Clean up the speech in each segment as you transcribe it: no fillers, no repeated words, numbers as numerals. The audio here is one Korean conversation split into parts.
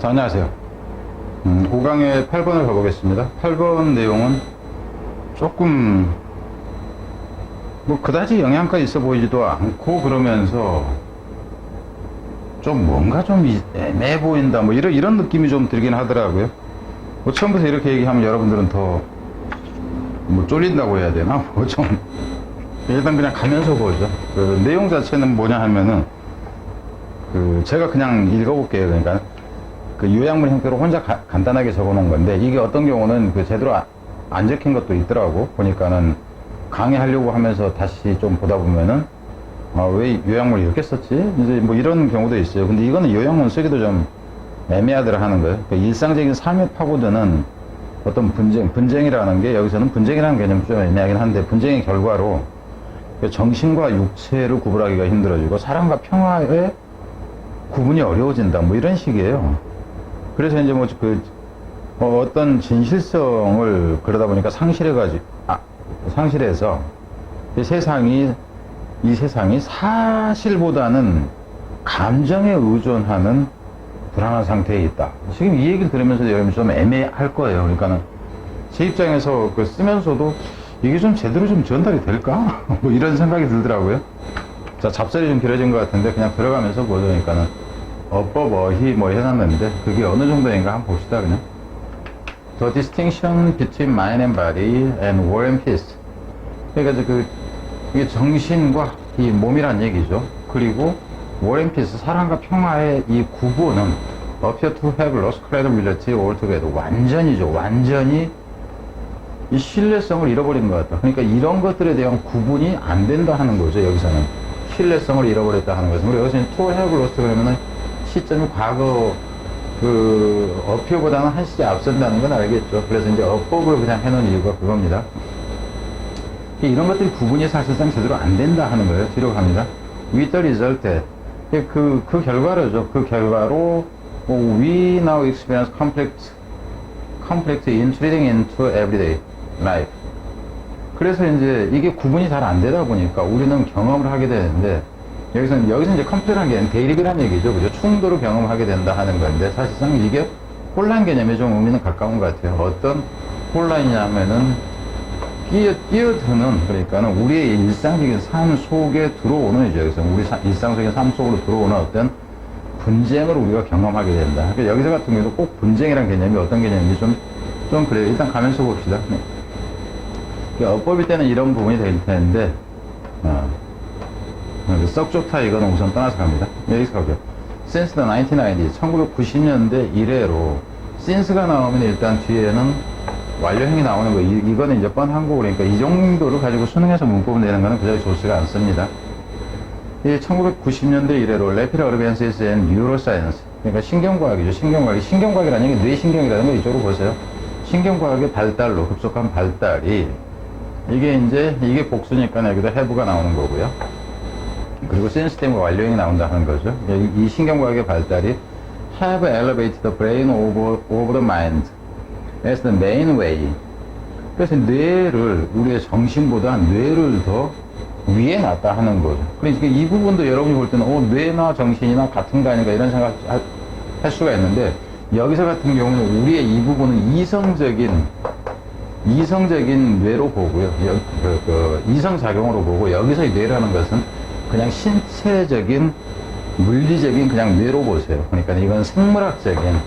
자, 안녕하세요. 5강의 8번을 가보겠습니다. 8번 내용은 조금 뭐 그다지 영향가 있어 보이지도 않고 그러면서 좀 뭔가 좀 애매해 보인다 뭐 이런 느낌이 좀 들긴 하더라고요. 뭐 처음부터 이렇게 얘기하면 여러분들은 더 뭐 쫄린다고 해야 되나 뭐 좀 일단 그냥 가면서 보죠. 그 내용 자체는 뭐냐 하면은 제가 그냥 읽어볼게요. 그러니까 그 요약문 형태로 혼자 간단하게 적어 놓은 건데, 이게 어떤 경우는 제대로 안 적힌 것도 있더라고. 보니까는 강의하려고 하면서 다시 좀 보다 보면은 왜 요약문을 이렇게 썼지? 이제 뭐 이런 경우도 있어요. 근데 이거는 요약문 쓰기도 좀 애매하더라 하는 거예요. 그러니까 일상적인 삶에 파고드는 어떤 분쟁이라는 게, 여기서는 분쟁이라는 개념이 좀 애매하긴 한데, 분쟁의 결과로 정신과 육체를 구분하기가 힘들어지고 사랑과 평화의 구분이 어려워진다 뭐 이런 식이에요. 그래서 이제 어떤 진실성을 그러다 보니까 상실해서 이 세상이 사실보다는 감정에 의존하는 불안한 상태에 있다. 지금 이 얘기를 들으면서 여러분 좀 애매할 거예요. 그러니까는 제 입장에서 쓰면서도 이게 좀 제대로 좀 전달이 될까? 뭐 이런 생각이 들더라고요. 자, 잡설이 좀 길어진 것 같은데 그냥 들어가면서 보죠. 그러니까는 어법, 어휘 뭐 해놨는데 그게 어느 정도인가 한번 봅시다. 그냥 The distinction between mind and body and war and peace. 그러니까 이게 정신과 이 몸이란 얘기죠. 그리고 war and peace, 사랑과 평화의 이 구분은 appear to have lost credibility altogether. 완전히 이 신뢰성을 잃어버린 것 같다. 그러니까 이런 것들에 대한 구분이 안 된다 하는 거죠. 여기서는 신뢰성을 잃어버렸다 하는 것은. 우리 여기서는 to have lost 그러면은 시점이 과거 어표보다는 한 시제 앞선다는 건 알겠죠. 그래서 이제 어법을 그냥 해놓은 이유가 그겁니다. 이런 것들이 구분이 사실상 제대로 안 된다 하는 거예요. 뒤로 갑니다. With the result, 그 결과로죠. 그 결과로 we now experience conflict intruding into everyday life. 그래서 이제 이게 구분이 잘 안 되다 보니까 우리는 경험을 하게 되는데, 여기서 이제 컴플렉트라는 게 대립이라는 얘기죠. 그죠? 충돌을 경험하게 된다 하는 건데, 사실상 이게 혼란 개념에 좀 의미는 가까운 것 같아요. 어떤 혼란이냐면은 뛰어드는, 그러니까는 우리의 일상적인 삶 속에 들어오는, 이제 여기서 우리 일상적인 삶 속으로 들어오는 어떤 분쟁을 우리가 경험하게 된다. 그러니까 여기서 같은 경우도 꼭 분쟁이라는 개념이 어떤 개념인지 좀 그래요. 일단 가면서 봅시다. 어법일 때는 이런 부분이 될 텐데, 썩 좋다 이거는 우선 떠나서 갑니다. 여기서 가고요. Since the 1990s, 1990년대 이래로 since가 나오면 일단 뒤에는 완료형이 나오는 거, 이거는 이제 뻔한 거고, 그러니까 이 정도를 가지고 수능에서 문법을 내는 거는 그다지 좋지가 않습니다. 이 1990년대 이래로 Rapid Advances in Neuroscience, 그러니까 신경과학이죠. 신경과학이라는 게 뇌신경이라는 거 이쪽으로 보세요. 신경과학의 발달로, 급속한 발달이, 이게 복수니까 여기도 have가 나오는 거고요. 그리고 sense 때문에 완료형이 나온다 하는 거죠. 이 신경과학의 발달이 have elevated the brain over the mind as the main way. 그래서 우리의 정신보다 뇌를 더 위에 놨다 하는 거죠. 그러니까 이 부분도 여러분이 볼 때는 뇌나 정신이나 같은 거 아닌가 이런 생각 할 수가 있는데, 여기서 같은 경우는 우리의 이 부분은 이성적인 뇌로 보고요. 이성작용으로 보고, 여기서 이 뇌라는 것은 그냥 신체적인, 물리적인 그냥 뇌로 보세요. 그러니까 이건 생물학적인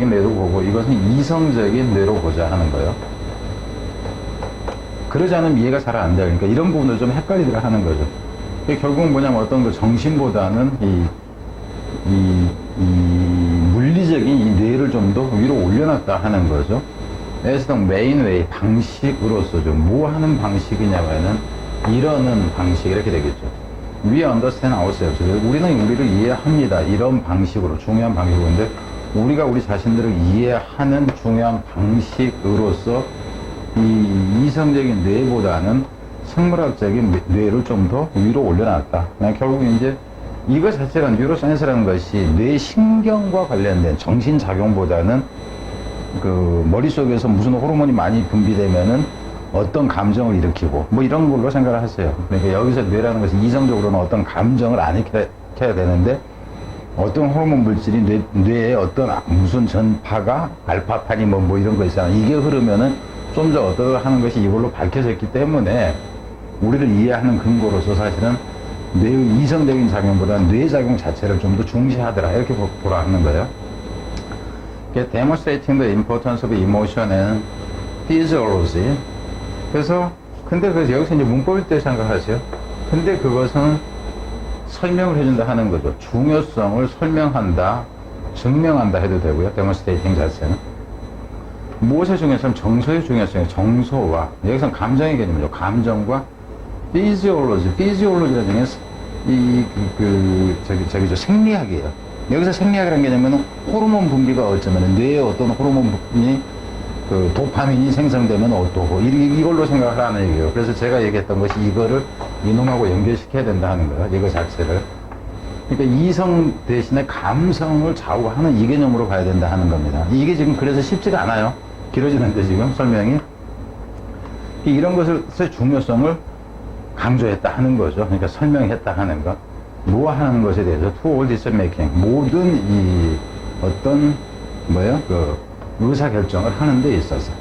뇌로 보고, 이것은 이성적인 뇌로 보자 하는 거예요. 그러지 않으면 이해가 잘 안 돼요. 그러니까 이런 부분을 좀 헷갈리더라 하는 거죠. 결국은 뭐냐면 어떤 정신보다는 이 물리적인 이 뇌를 좀 더 위로 올려놨다 하는 거죠. as the main way, 방식으로서죠. 뭐 하는 방식이냐면은 이러는 방식, 이렇게 되겠죠. We understand ourselves. 우리는 우리를 이해합니다. 이런 방식으로, 중요한 방식인데, 우리가 우리 자신들을 이해하는 중요한 방식으로서 이 이성적인 뇌보다는 생물학적인 뇌를 좀 더 위로 올려놨다. 결국 이제 이거 자체가 뉴로사이언스라는 것이 뇌신경과 관련된 정신작용보다는 머릿속에서 무슨 호르몬이 많이 분비되면은 어떤 감정을 일으키고 뭐 이런 걸로 생각을 하세요. 그러니까 여기서 뇌라는 것이 이성적으로는 어떤 감정을 안 일으켜야 되는데, 어떤 호르몬 물질이 뇌에 어떤 무슨 전파가 알파판이 뭐 이런 거 있잖아. 이게 흐르면은 좀 더 어떠 하는 것이 이걸로 밝혀졌기 때문에 우리를 이해하는 근거로서 사실은 뇌의 이성적인 작용보다 뇌작용 자체를 좀 더 중시하더라. 이렇게 보라 하는 거예요. Demonstrating the importance of emotion and physiology. 그래서 근데 여기서 이제 문법일 때 생각하세요. 근데 그것은 설명을 해준다 하는 거죠. 중요성을 설명한다, 증명한다 해도 되고요. demonstrating 자체는. 무엇의 중요성? 정서의 중요성이에요. 정서와, 여기서는 감정의 개념이죠. 감정과 physiology, physiology라는 게 생리학이에요. 여기서 생리학이라는 개념은 호르몬 분비가 어쩌면 뇌에 어떤 호르몬이 도파민이 생성되면 어떠고 이걸로 생각을 하는 얘기예요. 그래서 제가 얘기했던 것이 이거를 이놈하고 연결시켜야 된다 하는 거예요. 이거 자체를. 그러니까 이성 대신에 감성을 좌우하는 이 개념으로 가야 된다 하는 겁니다. 이게 지금 그래서 쉽지가 않아요. 길어지는데 지금 설명이. 이런 것의 중요성을 강조했다 하는 거죠. 그러니까 설명했다 하는 것. 뭐 하는 것에 대해서 to all decision making. 모든 이 어떤 의사결정을 하는 데 있어서.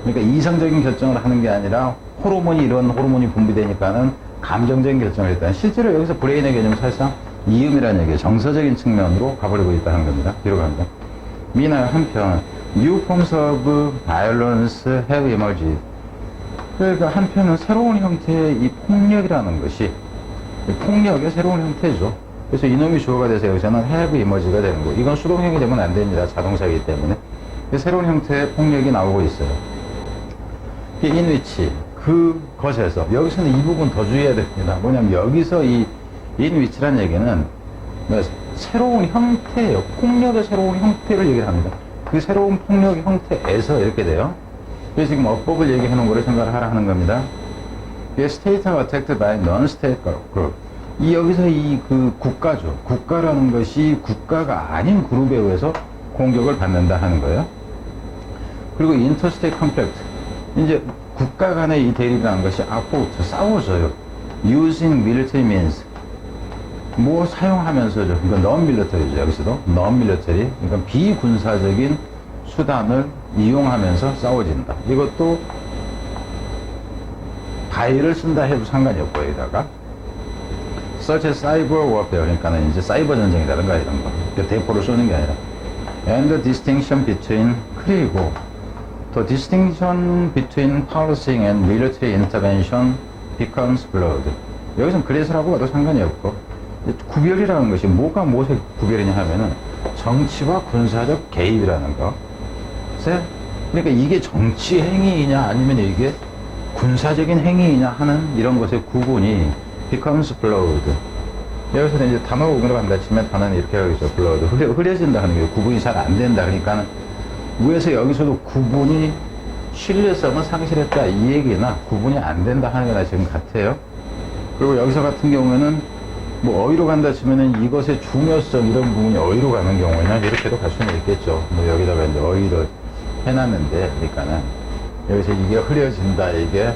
그러니까 이성적인 결정을 하는 게 아니라 호르몬이 이런 호르몬이 분비되니까는 감정적인 결정을 했다. 실제로 여기서 브레인의 개념은 사실상 이음이라는 얘기예요. 정서적인 측면으로 가버리고 있다는 겁니다. 뒤로 갑니다. 미나의 한편 New forms of violence have emerged. 그러니까 한편은 새로운 형태의 이 폭력이라는 것이 폭력의 새로운 형태죠. 그래서 이놈이 주어가 돼서 여기서는 have emerged가 되는 거고, 이건 수동형이 되면 안 됩니다. 자동사이기 때문에. 새로운 형태의 폭력이 나오고 있어요. in which, 그것에서, 여기서는 이 부분 더 주의해야 됩니다. 뭐냐면 여기서 이 in which라는 얘기는 새로운 형태예요. 폭력의 새로운 형태를 얘기를 합니다. 그 새로운 폭력의 형태에서 이렇게 돼요. 그래서 지금 어법을 얘기해 놓은 거를 생각을 하라 하는 겁니다. State are attacked by non-state group. 여기서 국가죠. 국가라는 것이 국가가 아닌 그룹에 의해서 공격을 받는다 하는 거예요. 그리고 interstate conflict. 이제 국가 간의 이 대립이라는 것이 fought, 싸워져요. Using military means. 뭐 사용하면서죠. 그러니까 non-military죠. 여기서도 non-military. 그러니까 비군사적인 수단을 이용하면서 싸워진다. 이것도 바이를 쓴다 해도 상관이 없고, 여기다가 such as cyber warfare, 그러니까는 이제 사이버 전쟁이라든가 이런 거, 대포를 쏘는 게 아니라, and the distinction between, 그리고 the distinction between policing and military intervention becomes blurred. 여기서는 그래서라고 봐도 상관이 없고, 구별이라는 것이 뭐가 무엇의 구별이냐 하면은 정치와 군사적 개입이라는 거. 그러니까 이게 정치 행위이냐 아니면 이게 군사적인 행위이냐 하는 이런 것의 구분이 becomes blurred. 여기서는 이제 단어가 오므로 간다 치면 단어는 이렇게 하겠죠. blurred. 흐려진다 하는 게 구분이 잘 안 된다. 그러니까 위에서 여기서도 구분이 신뢰성을 상실했다 이 얘기나 구분이 안 된다 하는 거나 지금 같아요. 그리고 여기서 같은 경우에는 뭐 어휘로 간다 치면은 이것의 중요성 이런 부분이 어휘로 가는 경우에는 이렇게도 갈 수는 있겠죠. 뭐 여기다가 이제 어휘를 해놨는데, 그러니까는 여기서 이게 흐려진다, 이게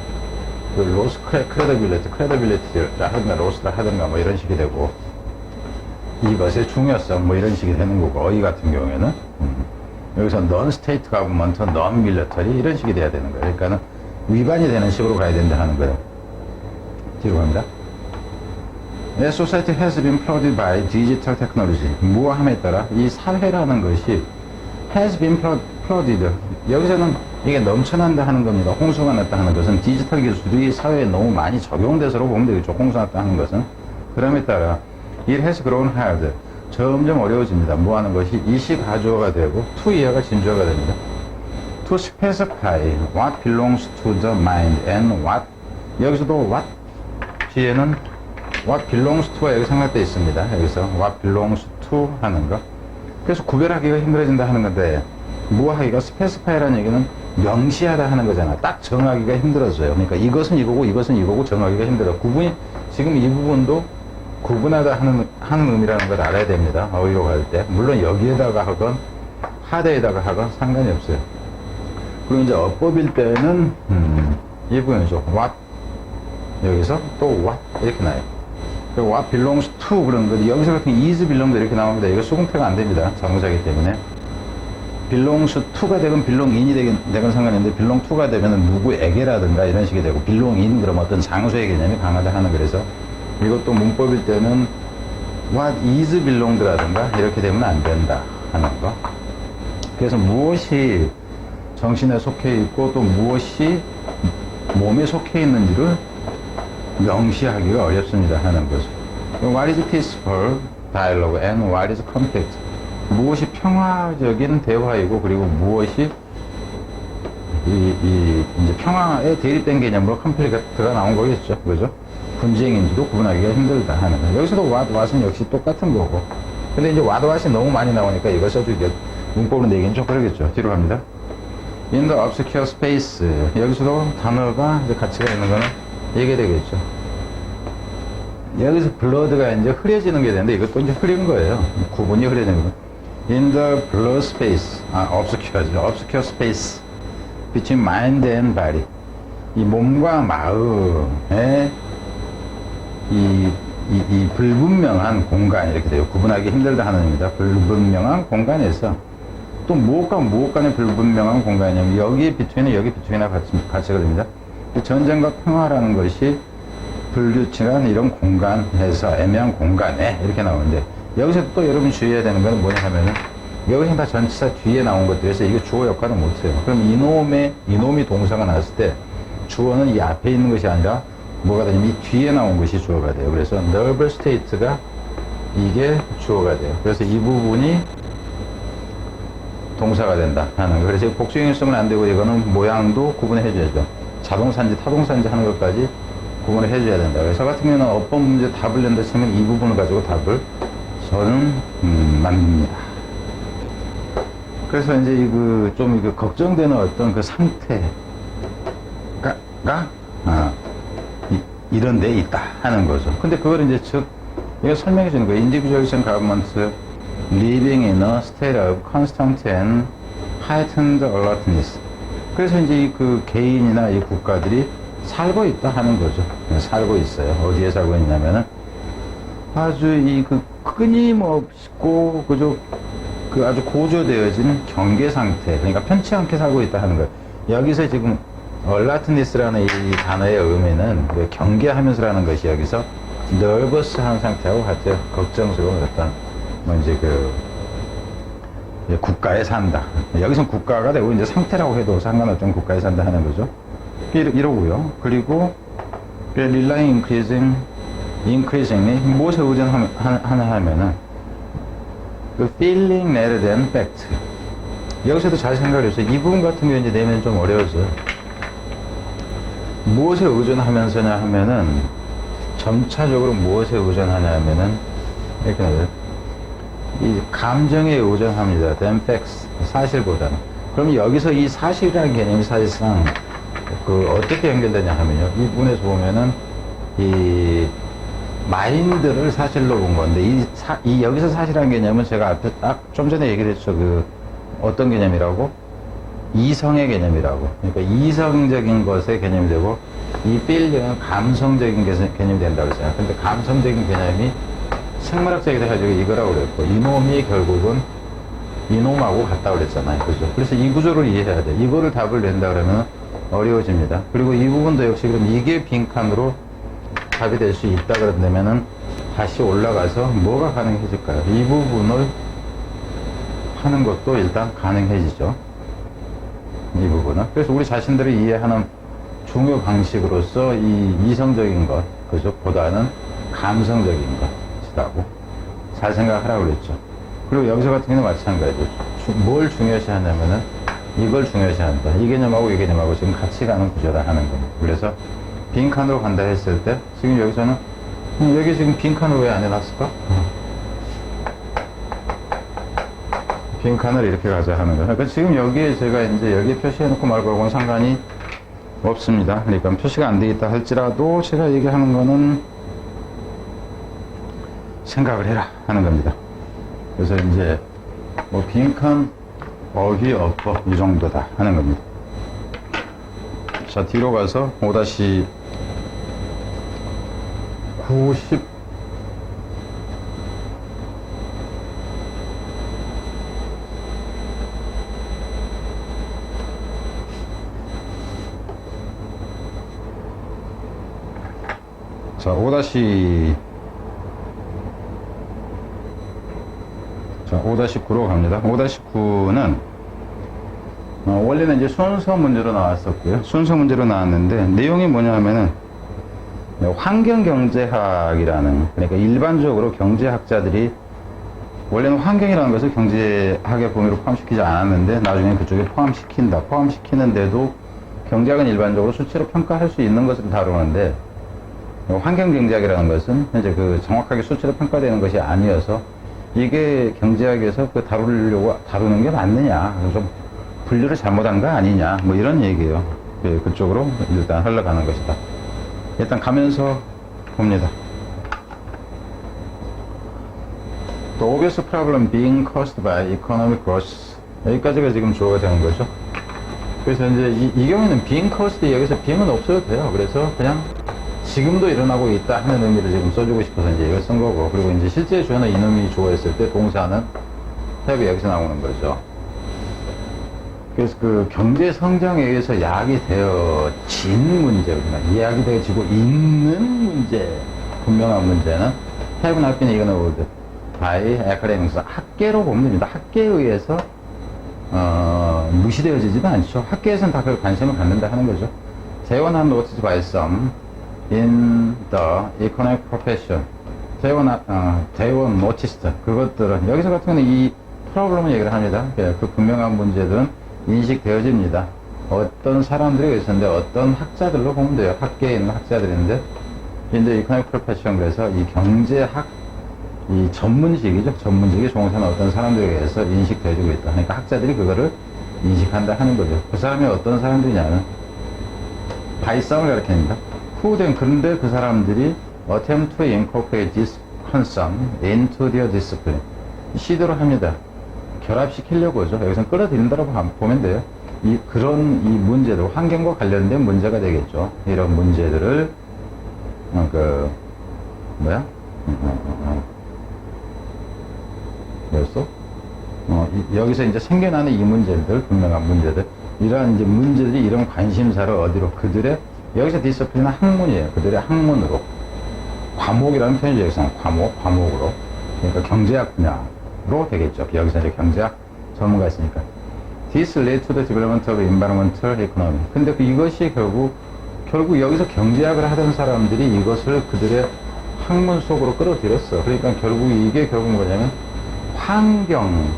그 로스 크레더빌리티를 하든가 로스를 하든가 뭐 이런 식이 되고, 이것의 중요성 뭐 이런 식이 되는 거고, 어휘 같은 경우에는 여기서 non-state government, non-military 이런 식이 돼야 되는 거예요. 그러니까는 위반이 되는 식으로 가야 된다 하는 거예요. 뒤로 갑니다. Society has been flooded by digital technology. 무함에 따라 이 사회라는 것이 has been flooded. 여기서는 이게 넘쳐난다 하는 겁니다. 홍수가 났다 하는 것은 디지털 기술이 사회에 너무 많이 적용돼서로 보면 되겠죠. 홍수가 났다 하는 것은. 그럼에 따라 it has grown hard. 점점 어려워집니다. 뭐 하는 것이 이시 가주어가 되고 to 이하가 진주어가 됩니다. To specify what belongs to the mind and what, 여기서도 what 뒤에는 what belongs to가 여기 생략되어 있습니다. 여기서 what belongs to 하는 거. 그래서 구별하기가 힘들어진다 하는 건데, 무하기가 specify라는 얘기는 명시하다 하는 거잖아. 딱 정하기가 힘들어져요. 그러니까 이것은 이거고 이것은 이거고 정하기가 힘들어. 구분이, 지금 이 부분도 구분하다 하는 의미라는 걸 알아야 됩니다. 어휘로 갈 때. 물론 여기에다가 하건 하대에다가 하건 상관이 없어요. 그리고 이제 어법일 때는 이 부분이죠. what 여기서 또 what 이렇게 나요. 그리고 what belongs to 그런 거 여기서 같은 is belong도 이렇게 나옵니다. 이거 수동태가 안 됩니다. 자동차이기 때문에 belongs to가 되건 belong in이 되건 상관이 없는데 belong to가 되면 누구에게라든가 이런 식이 되고 belong in 그러면 어떤 장소의 개념이 강하다 하는 그래서 이것도 문법일 때는 what is belonged라든가 이렇게 되면 안 된다 하는 거. 그래서 무엇이 정신에 속해 있고 또 무엇이 몸에 속해 있는지를 명시하기가 어렵습니다 하는 거죠. What is peaceful dialogue and what is conflict? 무엇이 평화적인 대화이고 그리고 무엇이 이제 평화에 대립된 개념으로 conflict가 나온 거겠죠, 그죠? 분쟁인지도 구분하기가 힘들다 하는 거. 여기서도 what은 역시 똑같은 거고. 근데 이제 what이 너무 많이 나오니까 이걸 써주기 문법으로 내기는 좀 그러겠죠. 뒤로 갑니다. In the obscure space. 여기서도 단어가 이제 가치가 있는 거는 이게 되겠죠. 여기서 blood가 이제 흐려지는 게 되는데 이것도 이제 흐린 거예요. 구분이 흐려지는 거. In the blood space. obscure죠. obscure space. between mind and body. 이 몸과 마음의 이 불분명한 공간 이렇게 돼요. 구분하기 힘들다 하는 의미입니다. 불분명한 공간에서 또 무엇과 무엇 간의 불분명한 공간이냐면 여기 비투인은 여기 비투인이나 가치가 됩니다. 전쟁과 평화라는 것이 불규칙한 이런 공간에서 애매한 공간에 이렇게 나오는데 여기서 또 여러분 주의해야 되는 건 뭐냐 하면은 여기서 다 전치사 뒤에 나온 것들에서 이게 주어 역할을 못해요. 그럼 이놈이 동사가 나왔을 때 주어는 이 앞에 있는 것이 아니라 뭐가 되냐면 이 뒤에 나온 것이 주어가 돼요. 그래서 nervous state가 이게 주어가 돼요. 그래서 이 부분이 동사가 된다 하는 거. 그래서 복수형일성은 안 되고 이거는 모양도 구분해 줘야죠. 자동사인지 타동사인지 하는 것까지 구분을 해줘야 된다. 그래서 같은 경우는 어법 문제 답을 낸다 치면 이 부분을 가지고 답을 저는 만듭니다. 그래서 이제 좀 걱정되는 어떤 그 상태가 이런 데 있다 하는 거죠. 근데 그걸 이제 이거 설명해 주는 거예요. Individual government living in a state of constant and heightened alertness. 그래서 이제 그 개인이나 이 국가들이 살고 있다 하는 거죠. 살고 있어요. 어디에 살고 있냐면은 아주 끊임없고 그 아주 고조되어진 경계 상태. 그러니까 편치 않게 살고 있다 하는 거예요. 여기서 지금 alertness라는 이 단어의 의미는 경계하면서라는 것이 여기서 nervous한 상태하고 같아요. 걱정스러운 어떤 이제 국가에 산다. 여기서 국가가 되고 이제 상태라고 해도 상관없죠. 국가에 산다 하는 거죠. 이러고요. 그리고 relying increasingly 무엇에 의존하나 하면은 feeling rather than fact. 여기서도 잘 생각을 해보세요. 이 부분 같은 경우에 이제 내면 좀 어려워져요. 무엇에 의존하면서냐 하면은 점차적으로 무엇에 의존하냐 하면은 이렇게 나와요. 이 감정에 의존합니다. than facts. 사실보다는. 그럼 여기서 이 사실이라는 개념이 사실상 어떻게 연결되냐 하면요. 이 부분에서 보면은 이 마인드를 사실로 본 건데 여기서 사실이라는 개념은 제가 앞에 딱 좀 전에 얘기를 했죠. 어떤 개념이라고? 이성의 개념이라고. 그러니까 이성적인 것의 개념이 되고 이 feeling은 감성적인 개념이 된다고 했잖아요. 근데 감성적인 개념이 생물학적이다 해가지고 이거라고 그랬고 이놈이 결국은 이놈하고 같다고 그랬잖아요. 그죠? 그래서 이 구조를 이해해야 돼. 이거를 답을 낸다 그러면 어려워집니다. 그리고 이 부분도 역시 그럼 이게 빈칸으로 답이 될 수 있다 그런다면은 다시 올라가서 뭐가 가능해질까요? 이 부분을 하는 것도 일단 가능해지죠. 이 부분은. 그래서 우리 자신들을 이해하는 중요 방식으로서 이 이성적인 것, 그죠? 보다는 감성적인 것이라고 잘 생각하라고 그랬죠. 그리고 여기서 같은 경우는 마찬가지죠. 뭘 중요시 하냐면은 이걸 중요시 한다. 이 개념하고 이 개념하고 지금 같이 가는 구조다 하는 겁니다. 그래서 빈칸으로 간다 했을 때 지금 여기서는 여기 지금 빈칸을 왜 안 해놨을까? 빈칸을 이렇게 가자 하는 거예요. 그러니까 지금 여기에 제가 이제 여기에 표시해놓고 말 거하고는 상관이 없습니다. 그러니까 표시가 안 돼 있다 할지라도 제가 얘기하는 거는 생각을 해라 하는 겁니다. 그래서 이제 뭐 빈칸 어휘 어법 이 정도다 하는 겁니다. 자, 뒤로 가서 5-90 자, 5-9로 갑니다. 5-9는 원래는 이제 순서 문제로 나왔었고요. 순서 문제로 나왔는데 내용이 뭐냐 하면은 환경경제학이라는, 그러니까 일반적으로 경제학자들이 원래는 환경이라는 것을 경제학의 범위로 포함시키지 않았는데 나중에 그쪽에 포함시키는데도 경제학은 일반적으로 수치로 평가할 수 있는 것을 다루는데 환경경제학이라는 것은 현재 그 정확하게 수치로 평가되는 것이 아니어서 이게 경제학에서 그 다루는 게 맞느냐, 좀 분류를 잘못한 거 아니냐, 뭐 이런 얘기예요. 그쪽으로 일단 흘러가는 것이다. 일단 가면서 봅니다. The obvious problem being caused by economic growth. 여기까지가 지금 주어가 되는 거죠. 그래서 이제 이 경우에는 being caused, 여기서 being은 없어도 돼요. 그래서 그냥 지금도 일어나고 있다 하는 의미를 지금 써주고 싶어서 이제 이걸 쓴 거고, 그리고 이제 실제 주어는 이놈이 주어였을 때 동사는 have 여기서 나오는 거죠. 그래서 그 경제 성장에 의해서 야기 되어진 문제, 그러니까 야기 되어지고 있는 문제, 분명한 문제는 have not been ignored by academics. 학계로 보면 됩니다. 학계에 의해서 무시되어지지도 않죠. 학계에서는 다 그 관심을 갖는다 하는 거죠. They were not noticed by some in the economic profession. They were noticed. 그것들은 여기서 같은 경우는 이 프로블럼을 얘기를 합니다. 그 분명한 문제들은 인식되어집니다. 어떤 사람들이 있었는데 어떤 학자들로 보면 돼요. 학계에 있는 학자들인데 이제 economic profession, 그래서 이 경제학 이 전문직이죠. 전문직에 종사하는 어떤 사람들에 의해서 인식되어지고 있다. 그러니까 학자들이 그거를 인식한다 하는 거죠. 그 사람이 어떤 사람들이냐면 by some을 가리킵니다. who then, 그런데 그 사람들이 attempt to incorporate this concern into their discipline. 시도를 합니다. 결합시키려고죠. 여기서 끌어들인다고 보면 돼요. 그런 문제들, 환경과 관련된 문제가 되겠죠. 이런 문제들을, 뭐였어? 여기서 이제 생겨나는 이 문제들, 분명한 문제들, 이러한 이제 문제들이 이런 관심사를 어디로, 그들의, 여기서 디스플린은 학문이에요. 그들의 학문으로. 과목이라는 표현이죠. 여기서는 과목으로. 그러니까 경제학 분야로 되겠죠. 여기서 이제 경제학 전문가 있으니까. This led to the development of environmental economy. 근데 이것이 결국 여기서 경제학을 하던 사람들이 이것을 그들의 학문 속으로 끌어들였어. 그러니까 이게 결국 뭐냐면 환경,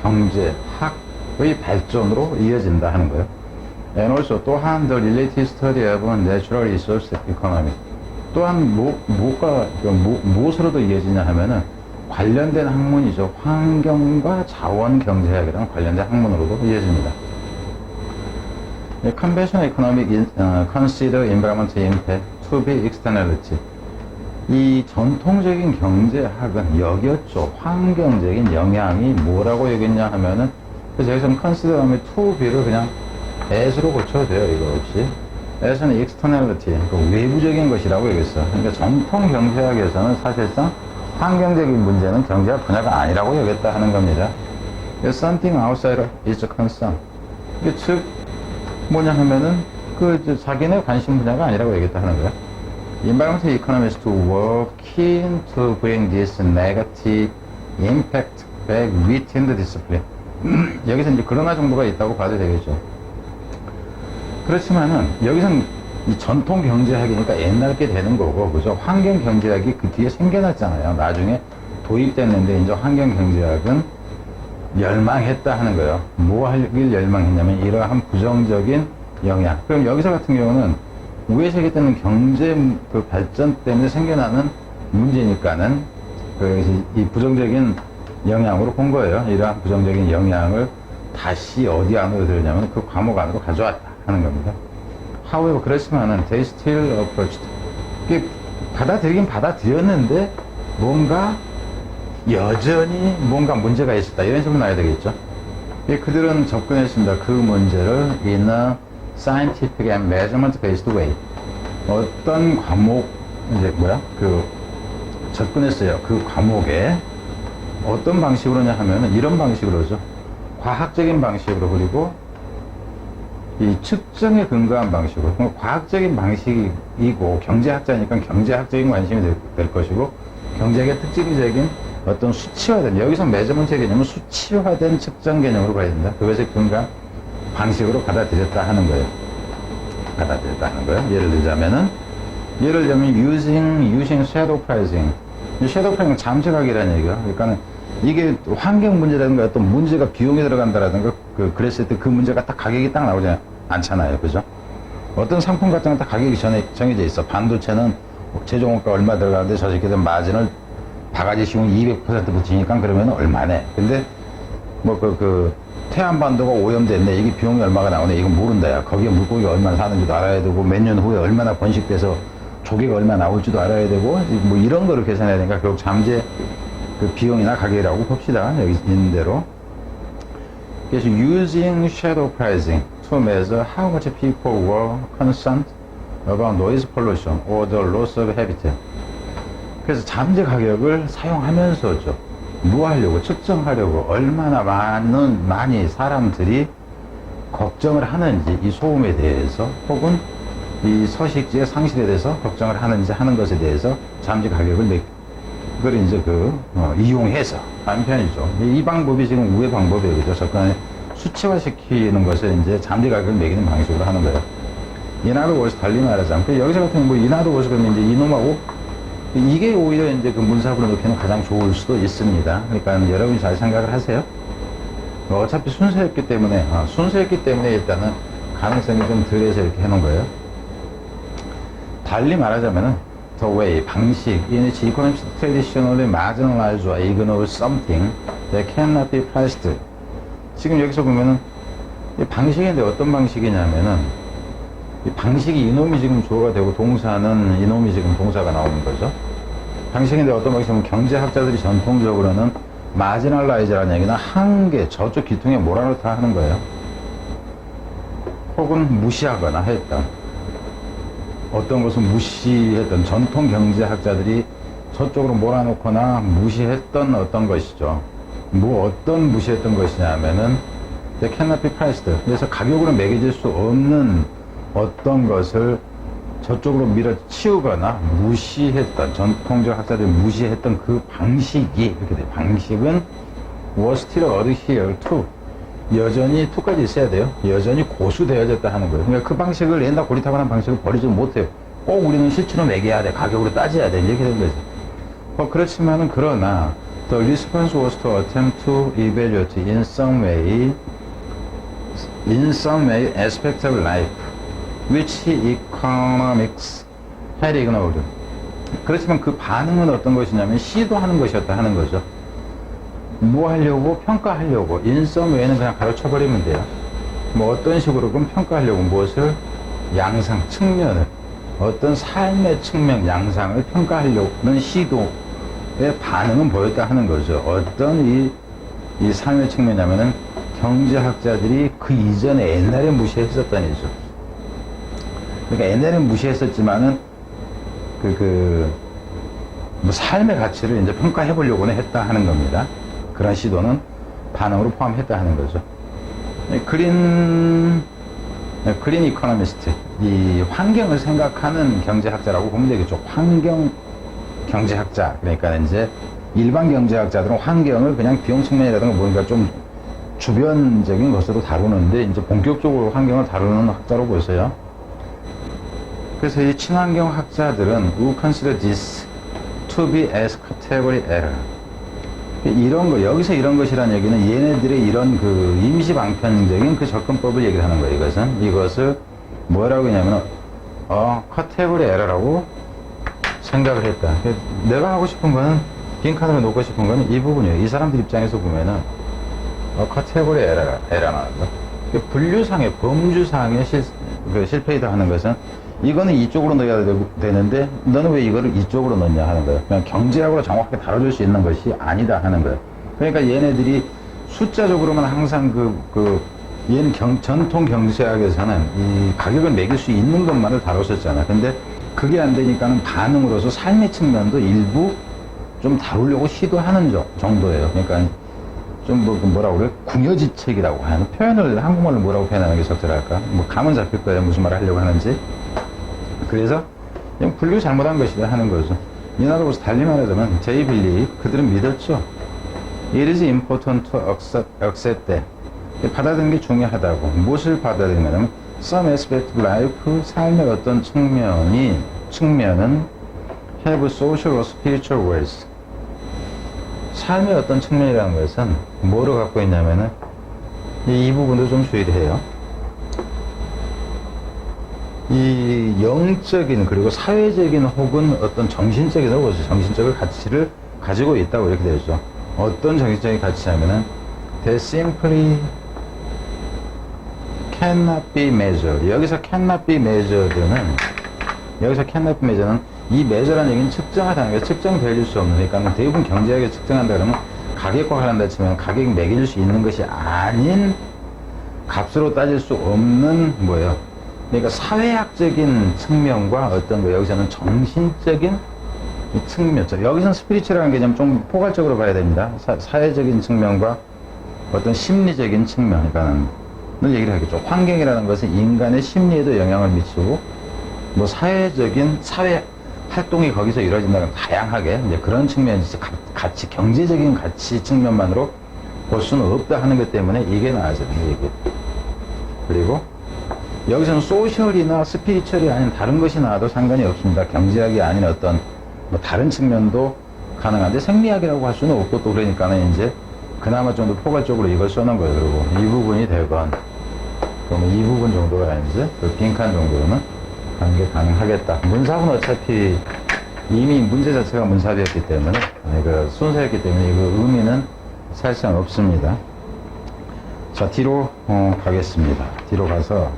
경제, 학의 발전으로 이어진다 하는 거예요. And also, 또한 the related study of natural resource economy. 또한 무엇으로도 이어지냐 하면은 관련된 학문이죠. 환경과 자원 경제학이랑 관련된 학문으로도 이어집니다. Conventional economic consider environmental impact to be externality. 이 전통적인 경제학은 여겼죠. 환경적인 영향이 뭐라고 여겼냐 하면은, 그래서 여기서는 consider 다음에 to be를 그냥 as로 고쳐도 돼요. 이거 없이. as는 externality, 그러니까 외부적인 것이라고 여겼어. 그러니까 전통 경제학에서는 사실상 환경적인 문제는 경제학 분야가 아니라고 여겼다 하는 겁니다. Something outside is a concern. 즉 뭐냐 하면은 자기네 관심 분야가 아니라고 여겼다 하는 거야. Environmental economists to work keen to bring this negative impact back within the discipline. 여기서 이제 그러나 정도가 있다고 봐도 되겠죠. 그렇지만은 여기서는 이 전통 경제학이니까 옛날 게 되는 거고, 그죠? 환경 경제학이 그 뒤에 생겨났잖아요. 나중에 도입됐는데 이제 환경 경제학은 멸망했다 하는 거예요. 뭐 하길 멸망했냐면 이러한 부정적인 영향. 그럼 여기서 같은 경우는 우회 세계 때는 경제 그 발전 때문에 생겨나는 문제니까는 그래서 이 부정적인 영향으로 본 거예요. 이러한 부정적인 영향을 다시 어디 안으로 들냐면 그 과목 안으로 가져왔다 하는 겁니다. However, 그렇지만은 they still approached. 받아들이긴 받아들였는데 뭔가 여전히 뭔가 문제가 있었다. 이런 식으로 나야 되겠죠. 그들은 접근했습니다. 그 문제를 in a scientific and measurement based way. 어떤 과목, 접근했어요. 그 과목에 어떤 방식으로냐 하면은 이런 방식으로죠. 과학적인 방식으로, 그리고 이 측정에 근거한 방식으로, 과학적인 방식이고, 경제학자니까 경제학적인 관심이 될 것이고, 경제학의 특징적인 어떤 수치화된, 여기서 메저먼트의 개념은 수치화된 측정 개념으로 봐야 된다. 그것을 근거한 방식으로 받아들였다 하는 거예요. 예를 들자면은, using shadow pricing. 섀도우 프라이징은 잠재가격이라는 얘기야. 그러니까 이게 환경 문제라든가 어떤 문제가 비용이 들어간다라든가 그랬을 때 그 문제가 딱 가격이 딱 나오지 않잖아요. 그죠? 어떤 상품 같은 건 딱 가격이 정해져 있어. 반도체는 최종원가 얼마 들어가는데 저 새끼들 마진을 바가지 씌우면 200% 붙이니까 그러면 얼마네. 근데 태안반도가 오염됐네. 이게 비용이 얼마가 나오네. 이건 모른다. 야. 거기에 물고기가 얼마나 사는지도 알아야 되고 몇 년 후에 얼마나 번식돼서 조개가 얼마 나올지도 알아야 되고 뭐 이런 거를 계산해야 되니까 결국 잠재 그 비용이나 가격이라고 봅시다. 여기 있는 대로. 그래서 using shadow pricing to measure how much people were concerned about noise pollution or the loss of habitat. 그래서 잠재 가격을 사용하면서죠. 뭐 하려고? 측정하려고 얼마나 많이 사람들이 걱정을 하는지 이 소음에 대해서 혹은 이 서식지의 상실에 대해서 걱정을 하는지 하는 것에 대해서 잠재 가격을 그걸 이제 이용해서 하는 편이죠. 이 방법이 지금 우회 방법이에요. 그죠? 접근을 수치화시키는 것을 이제 잠재 가격을 매기는 방식으로 하는 거예요. 인하드 월스 달리 말하자면, 여기서 같은 경우 인하드 월스 그러면 이제 이놈하고 이게 오히려 이제 그 문사부로 놓기는 가장 좋을 수도 있습니다. 그러니까 여러분이 잘 생각을 하세요. 어차피 순서였기 때문에 일단은 가능성이 좀 덜해서 이렇게 해놓은 거예요. 달리 말하자면은 the way, 방식 in which economics traditionally marginalize or ignore something that cannot be priced. 지금 여기서 보면은 이 방식인데 어떤 방식이냐면은 이 방식이 이놈이 지금 주어가 되고 동사는 이놈이 지금 동사가 나오는 거죠. 방식인데 어떤 방식이냐면 경제학자들이 전통적으로는 marginalize라는 얘기는 한계, 저쪽 기둥에 몰아넣다 하는 거예요. 혹은 무시하거나 했던, 어떤 것을 무시했던, 전통 경제학자들이 저쪽으로 몰아놓거나 무시했던 어떤 것이죠. 어떤 무시했던 것이냐면은 cannot be priced. 그래서 가격으로 매겨질 수 없는 어떤 것을 저쪽으로 밀어치우거나 무시했던, 전통적 학자들이 무시했던 그 방식이 이렇게 돼요. 방식은 was still adhere to, 여전히 to까지 있어야 돼요. 여전히 고수되어졌다 하는 거예요. 그러니까 그 방식을 옛날 고리타분한 방식을 버리지 못해요. 꼭 우리는 실체로 매겨야 돼, 가격으로 따져야 돼, 이렇게 된 거죠. 그렇지만은 그러나 the response was to attempt to evaluate in some way aspect of life which economics had ignored. 그렇지만 그 반응은 어떤 것이냐면 시도하는 것이었다 하는 거죠. 뭐 하려고? 평가하려고. in some way는 그냥 가로쳐버리면 돼요. 어떤 식으로 그럼 평가하려고 무엇을? 양상, 측면을, 어떤 삶의 측면, 양상을 평가하려는 시도의 반응은 보였다 하는 거죠. 어떤 이 삶의 측면이냐면은 경제학자들이 그 이전에 옛날에 무시했었던 일이죠. 그러니까 옛날엔 무시했었지만은 삶의 가치를 이제 평가해 보려고는 했다 하는 겁니다. 그런 시도는 반응으로 포함했다 하는 거죠. 그린 이코노미스트, 이 환경을 생각하는 경제학자라고 보면 되겠죠. 환경 경제학자, 그러니까 이제 일반 경제학자들은 환경을 그냥 비용 측면이라든가 뭔가 좀 주변적인 것으로 다루는데 이제 본격적으로 환경을 다루는 학자로 보세요. 그래서 이 친환경 학자들은 who consider this to be as category error. 이런 거, 여기서 이런 것이라는 얘기는 얘네들의 이런 그 임시 방편적인 그 접근법을 얘기를 하는 거예요. 이것을 뭐라고 하냐면 category error라고 생각을 했다. 내가 하고 싶은 거는, 빈칸으로 놓고 싶은 거는 이 부분이에요. 이 사람들 입장에서 보면은 category error나 분류상의, 범주상의 실패이다 하는 것은 이거는 이쪽으로 넣어야 되는데 너는 왜 이거를 이쪽으로 넣냐 하는 거예요. 그냥 경제학으로 정확하게 다뤄줄 수 있는 것이 아니다 하는 거예요. 그러니까 얘네들이 숫자적으로만 항상 얘는 전통 경제학에서는 이 가격을 매길 수 있는 것만을 다뤘었잖아. 근데 그게 안 되니까는 반응으로서 삶의 측면도 일부 좀 다루려고 시도하는 정도예요. 그러니까 좀 뭐라고 그래? 궁여지책이라고 하는 표현을 한국말로 뭐라고 표현하는 게 적절할까? 뭐 감은 잡힐 거예요. 무슨 말을 하려고 하는지. 그래서 그냥 분류 잘못한 것이다 하는 거죠. 이 나라로서 달리 말하자면 J 빌리 그들은 믿었죠. It is important to accept that. 받아들이는 게 중요하다고. 무엇을 받아들이냐면 some aspect of life, 삶의 어떤 측면은 have social or spiritual worth. 삶의 어떤 측면이라는 것은 뭐를 갖고 있냐면은 이 부분도 좀 주의를 해요. 이 영적인 그리고 사회적인 혹은 어떤 정신적인 가치를 가지고 있다고 이렇게 되죠. 어떤 정신적인 가치냐면은 they simply cannot be measured. 여기서 cannot be measured는 이 measure라는 얘기는 측정하다는 게 측정될 수 없는, 그러니까 대부분 경제학에 측정한다 그러면 가격과 관련다 치면 가격 매길 수 있는 것이 아닌 값으로 따질 수 없는 뭐예요. 그러니까 사회학적인 측면과 어떤 거, 여기서는 정신적인 측면, 여기서는 스피리추얼이라는 개념 좀 포괄적으로 봐야 됩니다. 사회적인 측면과 어떤 심리적인 측면, 그러니까는 늘 얘기를 하겠죠. 환경이라는 것은 인간의 심리에도 영향을 미치고 뭐 사회 활동이 거기서 이루어진다는 다양하게 이제 그런 측면, 가치, 경제적인 가치 측면만으로 볼 수는 없다 하는 것 때문에 이게 나아지는 얘기. 그리고 여기서는 소셜이나 스피리추얼이 아닌 다른 것이 나와도 상관이 없습니다. 경제학이 아닌 어떤 뭐 다른 측면도 가능한데 생리학이라고 할 수는 없고, 또 그러니까는 이제 그나마 좀 더 포괄적으로 이걸 써놓은 거예요. 그리고 이 부분이 되건 그러면 이 부분 정도가 이제 그 빈칸 정도는 하는 게 가능하겠다. 문sab은 어차피 이미 문제 자체가 문sab이었기 때문에, 그 순서였기 때문에 그 의미는 사실상 없습니다. 자, 뒤로 가겠습니다. 뒤로 가서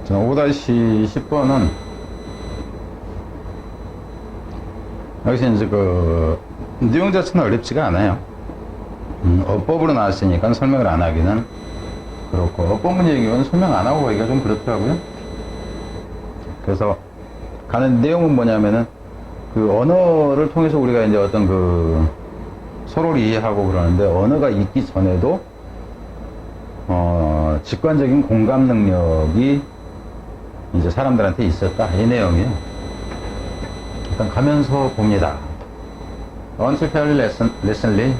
자, 5-10번은 여기서 이제 그 내용 자체는 어렵지가 않아요. 어법으로 나왔으니까 설명을 안 하기는 그렇고, 어법 문제의 경우는 설명 안 하고 가기가 좀 그렇더라고요. 그래서 가는 내용은 뭐냐면은 그 언어를 통해서 우리가 이제 어떤 그 서로를 이해하고 그러는데, 언어가 있기 전에도 직관적인 공감 능력이 이제 사람들한테 있었다, 이 내용이에요. 일단 가면서 봅니다. Until fairly recently,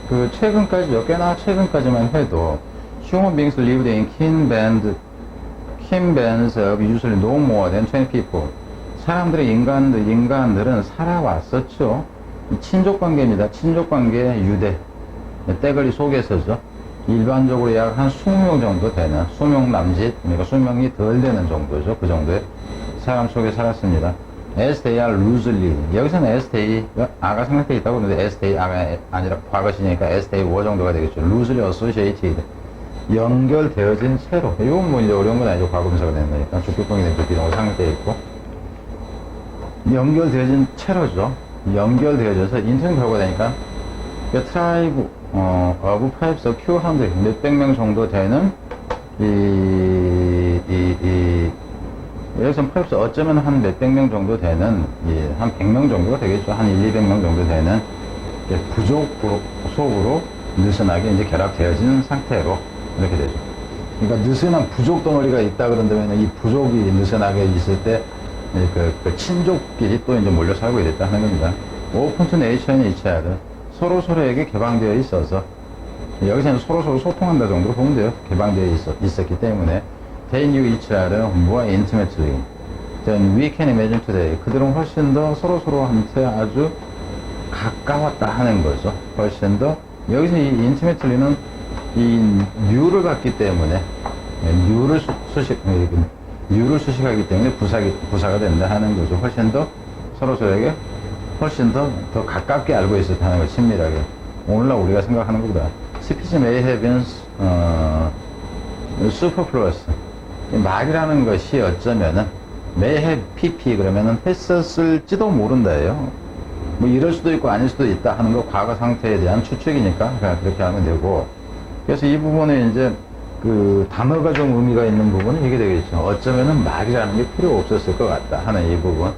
그 최근까지, 몇 개나 최근까지만 해도 human beings lived in kin bands of usually no more than 20 people. 사람들의 인간들은 살아왔었죠. 친족 관계입니다. 친족 관계 유대. 떼거리 속에서죠. 일반적으로 약 한 20명 정도 되는, 20명 남짓, 그러니까 20명이 덜 되는 정도죠. 그 정도의 사람 속에 살았습니다. as they are loosely. 여기서는 as they, 아가 생략되어 있다고 그러는데 as they 아가 아니라 과거 시니까 as they were 정도가 되겠죠. loosely associated. 연결되어진 채로. 이건 뭐 이제 어려운 건 아니죠. 과거분사가 되는 거니까. 주격공이 된 주기동으로 상대되어 있고. 연결되어진 채로죠. 연결되어져서 인천 결과가 되니까 트라이브 of pipes of few hundred, 몇백 명 정도 되는 여기서 pipes 어쩌면 한 몇백 명 정도 되는 한 100명 정도가 되겠죠. 한 200명 정도 되는 부족 속으로 느슨하게 이제 결합되어진 상태로 이렇게 되죠. 그러니까 느슨한 부족 덩어리가 있다 그런다면 이 부족이 느슨하게 있을 때 그 친족끼리 또 이제 몰려 살고 이랬다 하는 겁니다. open to nature in each other. 서로서로에게 개방되어 있어서, 여기서는 서로서로 소통한다 정도로 보면 돼요. 개방되어 있었기 때문에 they knew each other more intimately than we can imagine today. 그들은 훨씬 더 서로서로한테 아주 가까웠다 하는 거죠. 훨씬 더. 여기서 이 intimately는 이 new를 갖기 때문에 new를 수식하기 때문에 부사가 된다 하는 거죠. 훨씬 더 서로서로에게 훨씬 더 가깝게 알고 있었다는 걸 친밀하게. 오늘날 우리가 생각하는 것보다 speech may have been 슈퍼플러스. 말이라는 것이 어쩌면은 매해 PP 그러면은 했었을지도 모른다예요. 뭐 이럴 수도 있고 아닐 수도 있다 하는 거 과거 상태에 대한 추측이니까 그냥 그렇게 하면 되고. 그래서 이 부분에 이제 그 단어가 좀 의미가 있는 부분은 이게 되겠죠. 어쩌면은 말이라는 게 필요 없었을 것 같다 하는 이 부분.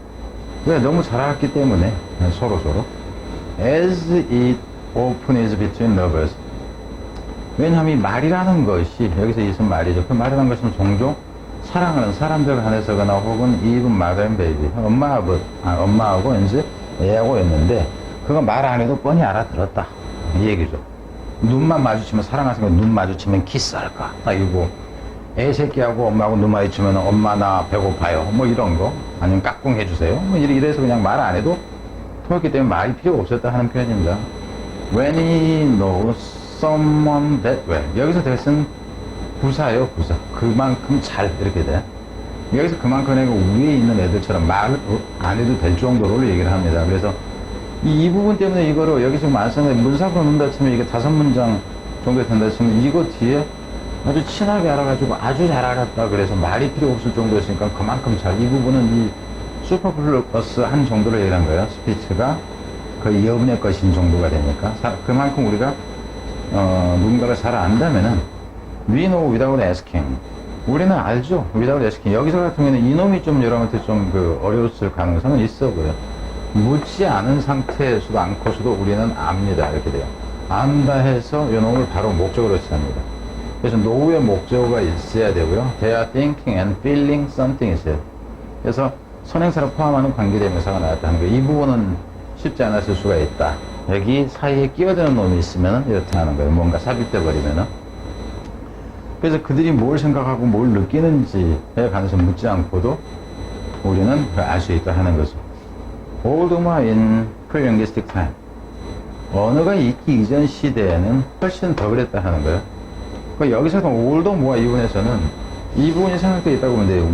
왜 너무 잘 알았기 때문에 서로. As it opens between lovers. 왜냐하면 이 말이라는 것이 여기서 있은 말이죠. 그 말이라는 것은 종종 사랑하는 사람들 간에서거나 혹은 even mother and baby 엄마하고 이제 애하고 있는데 그거 말 안 해도 뻔히 알아들었다 이 얘기죠. 눈만 마주치면 사랑하는 눈 마주치면 키스할까 이거 애 새끼하고 엄마하고 눈 마주치면 엄마 나 배고파요 뭐 이런 거 아니면 까꿍 해주세요 뭐 이래서 그냥 말 안 해도 통했기 때문에 말이 필요 없었다 하는 표현입니다. When he knows someone that well. 여기서 대신 부사예요, 부사. 그만큼 잘 이렇게 돼. 여기서 그만큼 위에 있는 애들처럼 말 안 해도 될 정도로 얘기를 합니다. 그래서 이 부분 때문에 이거를 여기서 말씀에 문사고 넣는다 치면 이게 5문장 정도 된다 치면 이거 뒤에 아주 친하게 알아가지고 아주 잘 알았다. 그래서 말이 필요 없을 정도였으니까 그만큼 잘. 이 부분은 이 슈퍼플러스 한 정도로 얘기한 거예요. 스피치가 거의 여분의 것인 정도가 되니까. 그만큼 우리가 누군가를 잘 안다면은 we know without asking. 우리는 알죠. without asking. 여기서 같은 경우에는 이놈이 좀 여러분한테 좀 어려웠을 가능성은 있어 그래요. 묻지 않은 상태에서도 않고서도 우리는 압니다. 이렇게 돼요. 안다 해서 이 놈을 바로 목적으로 취합니다. 그래서 know의 목적어가 있어야 되고요. They are thinking and feeling something 있어요. 그래서 선행사를 포함하는 관계대명사가 나왔다는 거예요. 이 부분은 쉽지 않았을 수가 있다. 여기 사이에 끼어드는 놈이 있으면 이렇게 하는 거예요. 뭔가 삽입돼 버리면은. 그래서 그들이 뭘 생각하고 뭘 느끼는지에 관해서 묻지 않고도 우리는 알 수 있다 하는 거죠. Old in pre-linguistic time. 언어가 있기 이전 시대에는 훨씬 더 그랬다 하는 거예요. 그러니까 여기서도 old 뭐가 이 부분에서는 이 부분이 생각되어 있다고 보면 돼요.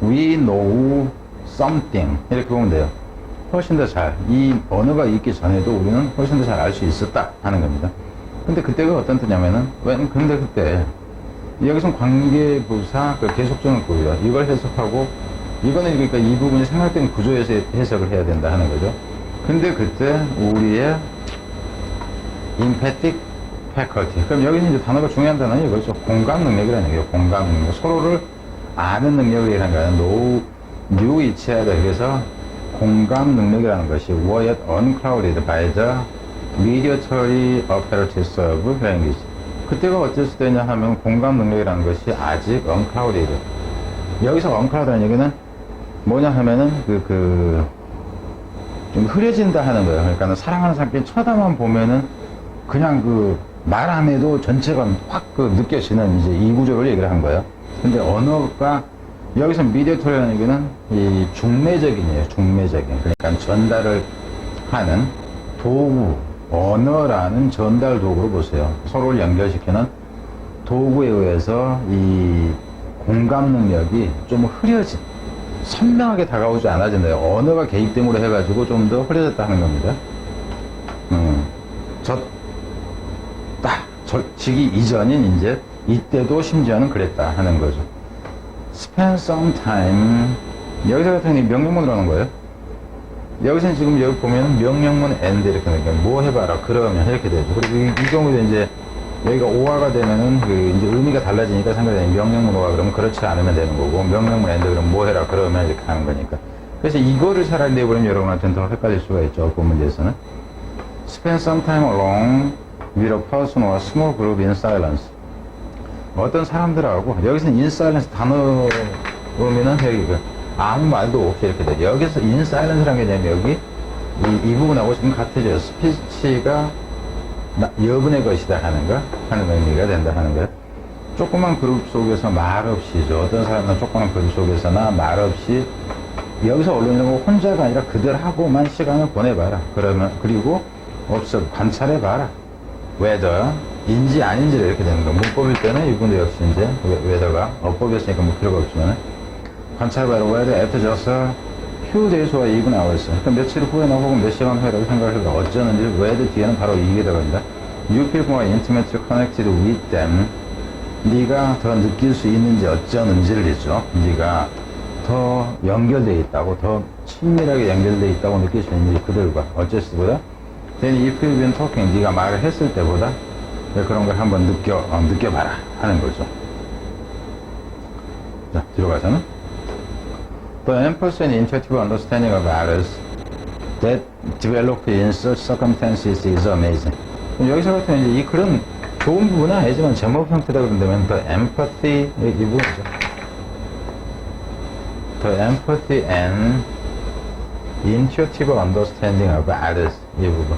We know something. 이렇게 보면 돼요. 훨씬 더 잘. 이 언어가 있기 전에도 우리는 훨씬 더 잘 알 수 있었다 하는 겁니다. 근데 그때가 어떤 뜻냐면은, 근데 그때, 여기선 관계부사, 계속적인 구조다. 이걸 해석하고, 이거는 그러니까 이 부분이 생각된 구조에서 해석을 해야 된다 하는 거죠. 근데 그때 우리의 empathic faculty. 그럼 여기는 이제 단어가 중요한 단어는 이거죠. 공감 능력이라는 얘기예요. 공감 능력. 서로를 아는 능력을 얘기하는 거예요. knew each other. 그래서 공감 능력이라는 것이 were yet unclouded by the mediatory apparatus of language. 그때가 어땠을 때냐 하면 공감 능력이라는 것이 아직 unclouded. 여기서 unclouded라는 얘기는 뭐냐 하면은 좀 흐려진다 하는 거예요. 그러니까 사랑하는 사람끼리 쳐다만 보면은 그냥 말 안 해도 전체가 확 느껴지는 이제 이 구조를 얘기를 한 거예요. 근데 언어가 여기서 미디어토리라는 얘기는 이 중매적이에요. 중매적인. 그러니까 전달을 하는 도구, 언어라는 전달 도구로 보세요. 서로를 연결시키는 도구에 의해서 이 공감 능력이 좀 흐려진, 선명하게 다가오지 않아진대요. 언어가 개입됨으로 해가지고 좀 더 흐려졌다 하는 겁니다. 지기 이전인 이제 이때도 심지어는 그랬다 하는 거죠. Spend some time. 여기서 같은 경우는 명령문으로 하는 거예요. 여기서는 지금 여기 보면 명령문 and 이렇게 되니까 뭐 해봐라 그러면 이렇게 되죠. 그리고 이 경우도 이제 여기가 오화가 되면은 이제 의미가 달라지니까 상대방이 명령문 오화 그러면 그렇지 않으면 되는 거고 명령문 and 그러면 뭐 해라 그러면 이렇게 하는 거니까. 그래서 이거를 차라리 내버리면 여러분한테는 더 헷갈릴 수가 있죠. 그 문제에서는. Spend some time alone with a person or a small group in silence. 어떤 사람들하고 여기서는 in silence 단어 의미는 여기 아무 말도 없이 이렇게 돼. 여기서 in silence라는 게 뭐냐면 여기 이 부분하고 지금 같아져요. 스피치가 여분의 것이다 하는 의미가 된다 하는 거예요. 조그만 그룹 속에서 말 없이죠. 어떤 사람은 조그만 그룹 속에서나 말 없이 여기서 언론이라고 혼자가 아니라 그들하고만 시간을 보내봐라. 그리고 관찰해봐라. whether 인지 아닌지를 이렇게 되는 거. 문법일 때는 이분도 역시 이제 whether가 어법이었으니까 뭐 필요가 없지만 관찰해봐라. whether after just a few days or even hours. 그러니까 며칠 후에나 혹은 몇 시간 후에라고 생각을 해도 어쩌는지 whether 뒤에는 바로 이게 들어갑니다. You feel more intimately connected with them. 네가 더 느낄 수 있는지 어쩌는지를이죠. 네가 더 연결되어 있다고, 더 친밀하게 연결되어 있다고 느낄 수 있는지 그들과 어째서보다 then if you've been talking, 네가 말을 했을 때보다 그런 걸 한번 느껴봐라 하는 거죠. 자, 뒤로 가서는 The empathy and intuitive understanding of others that develop in such circumstances is amazing. 여기서 같은 이제 이 글은 좋은 부분은 아니지만 제목 형태다 그런다면 The empathy 이 부분이죠. The empathy and intuitive understanding of others 이 부분.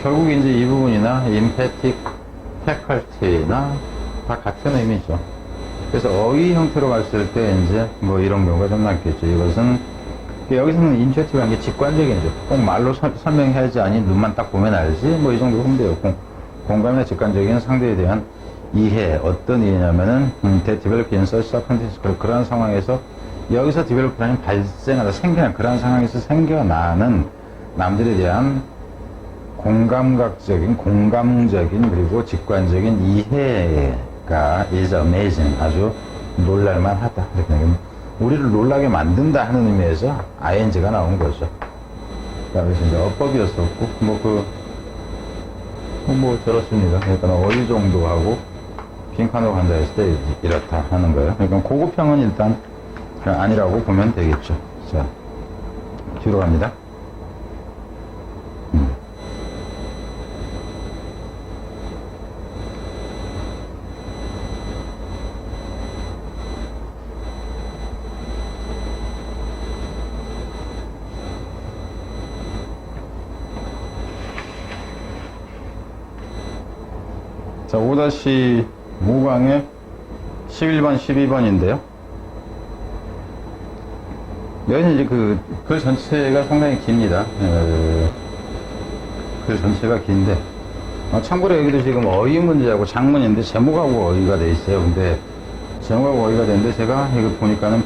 결국 이제 이 부분이나 empathic faculty나 다 같은 의미죠. 그래서 어휘 형태로 갔을 때 이제 뭐 이런 경우가 좀 많겠죠. 이것은 여기서는 intuitive한 게 직관적이죠. 꼭 말로 설명해야지 아니 눈만 딱 보면 알지 뭐 이 정도 하면 돼요. 공감이나 직관적인 상대에 대한 이해 어떤 일이냐면은 develop in such circumstances 그러한 상황에서 여기서 develop라는 발생하다 생겨난 그러한 상황에서 생겨나는 남들에 대한 공감적인 그리고 직관적인 이해가 is amazing 아주 놀랄만하다. 우리를 놀라게 만든다 하는 의미에서 ing가 나온 거죠. 그래서 이제 어법이었었고 뭐 저렇습니다. 그러니까 어느 정도 하고 빈칸으로 간다 했을 때 이렇다 하는 거예요. 그러니까 고급형은 일단 아니라고 보면 되겠죠. 자, 뒤로 갑니다. 자, 5-5강의 11번, 12번인데요. 여기는 이제 글 전체가 상당히 깁니다. 글 전체가 긴데, 참고로 여기도 지금 어휘 문제하고 장문인데 제목하고 어휘가 돼 있어요. 근데 제목하고 어휘가 되는데 제가 이거 보니까는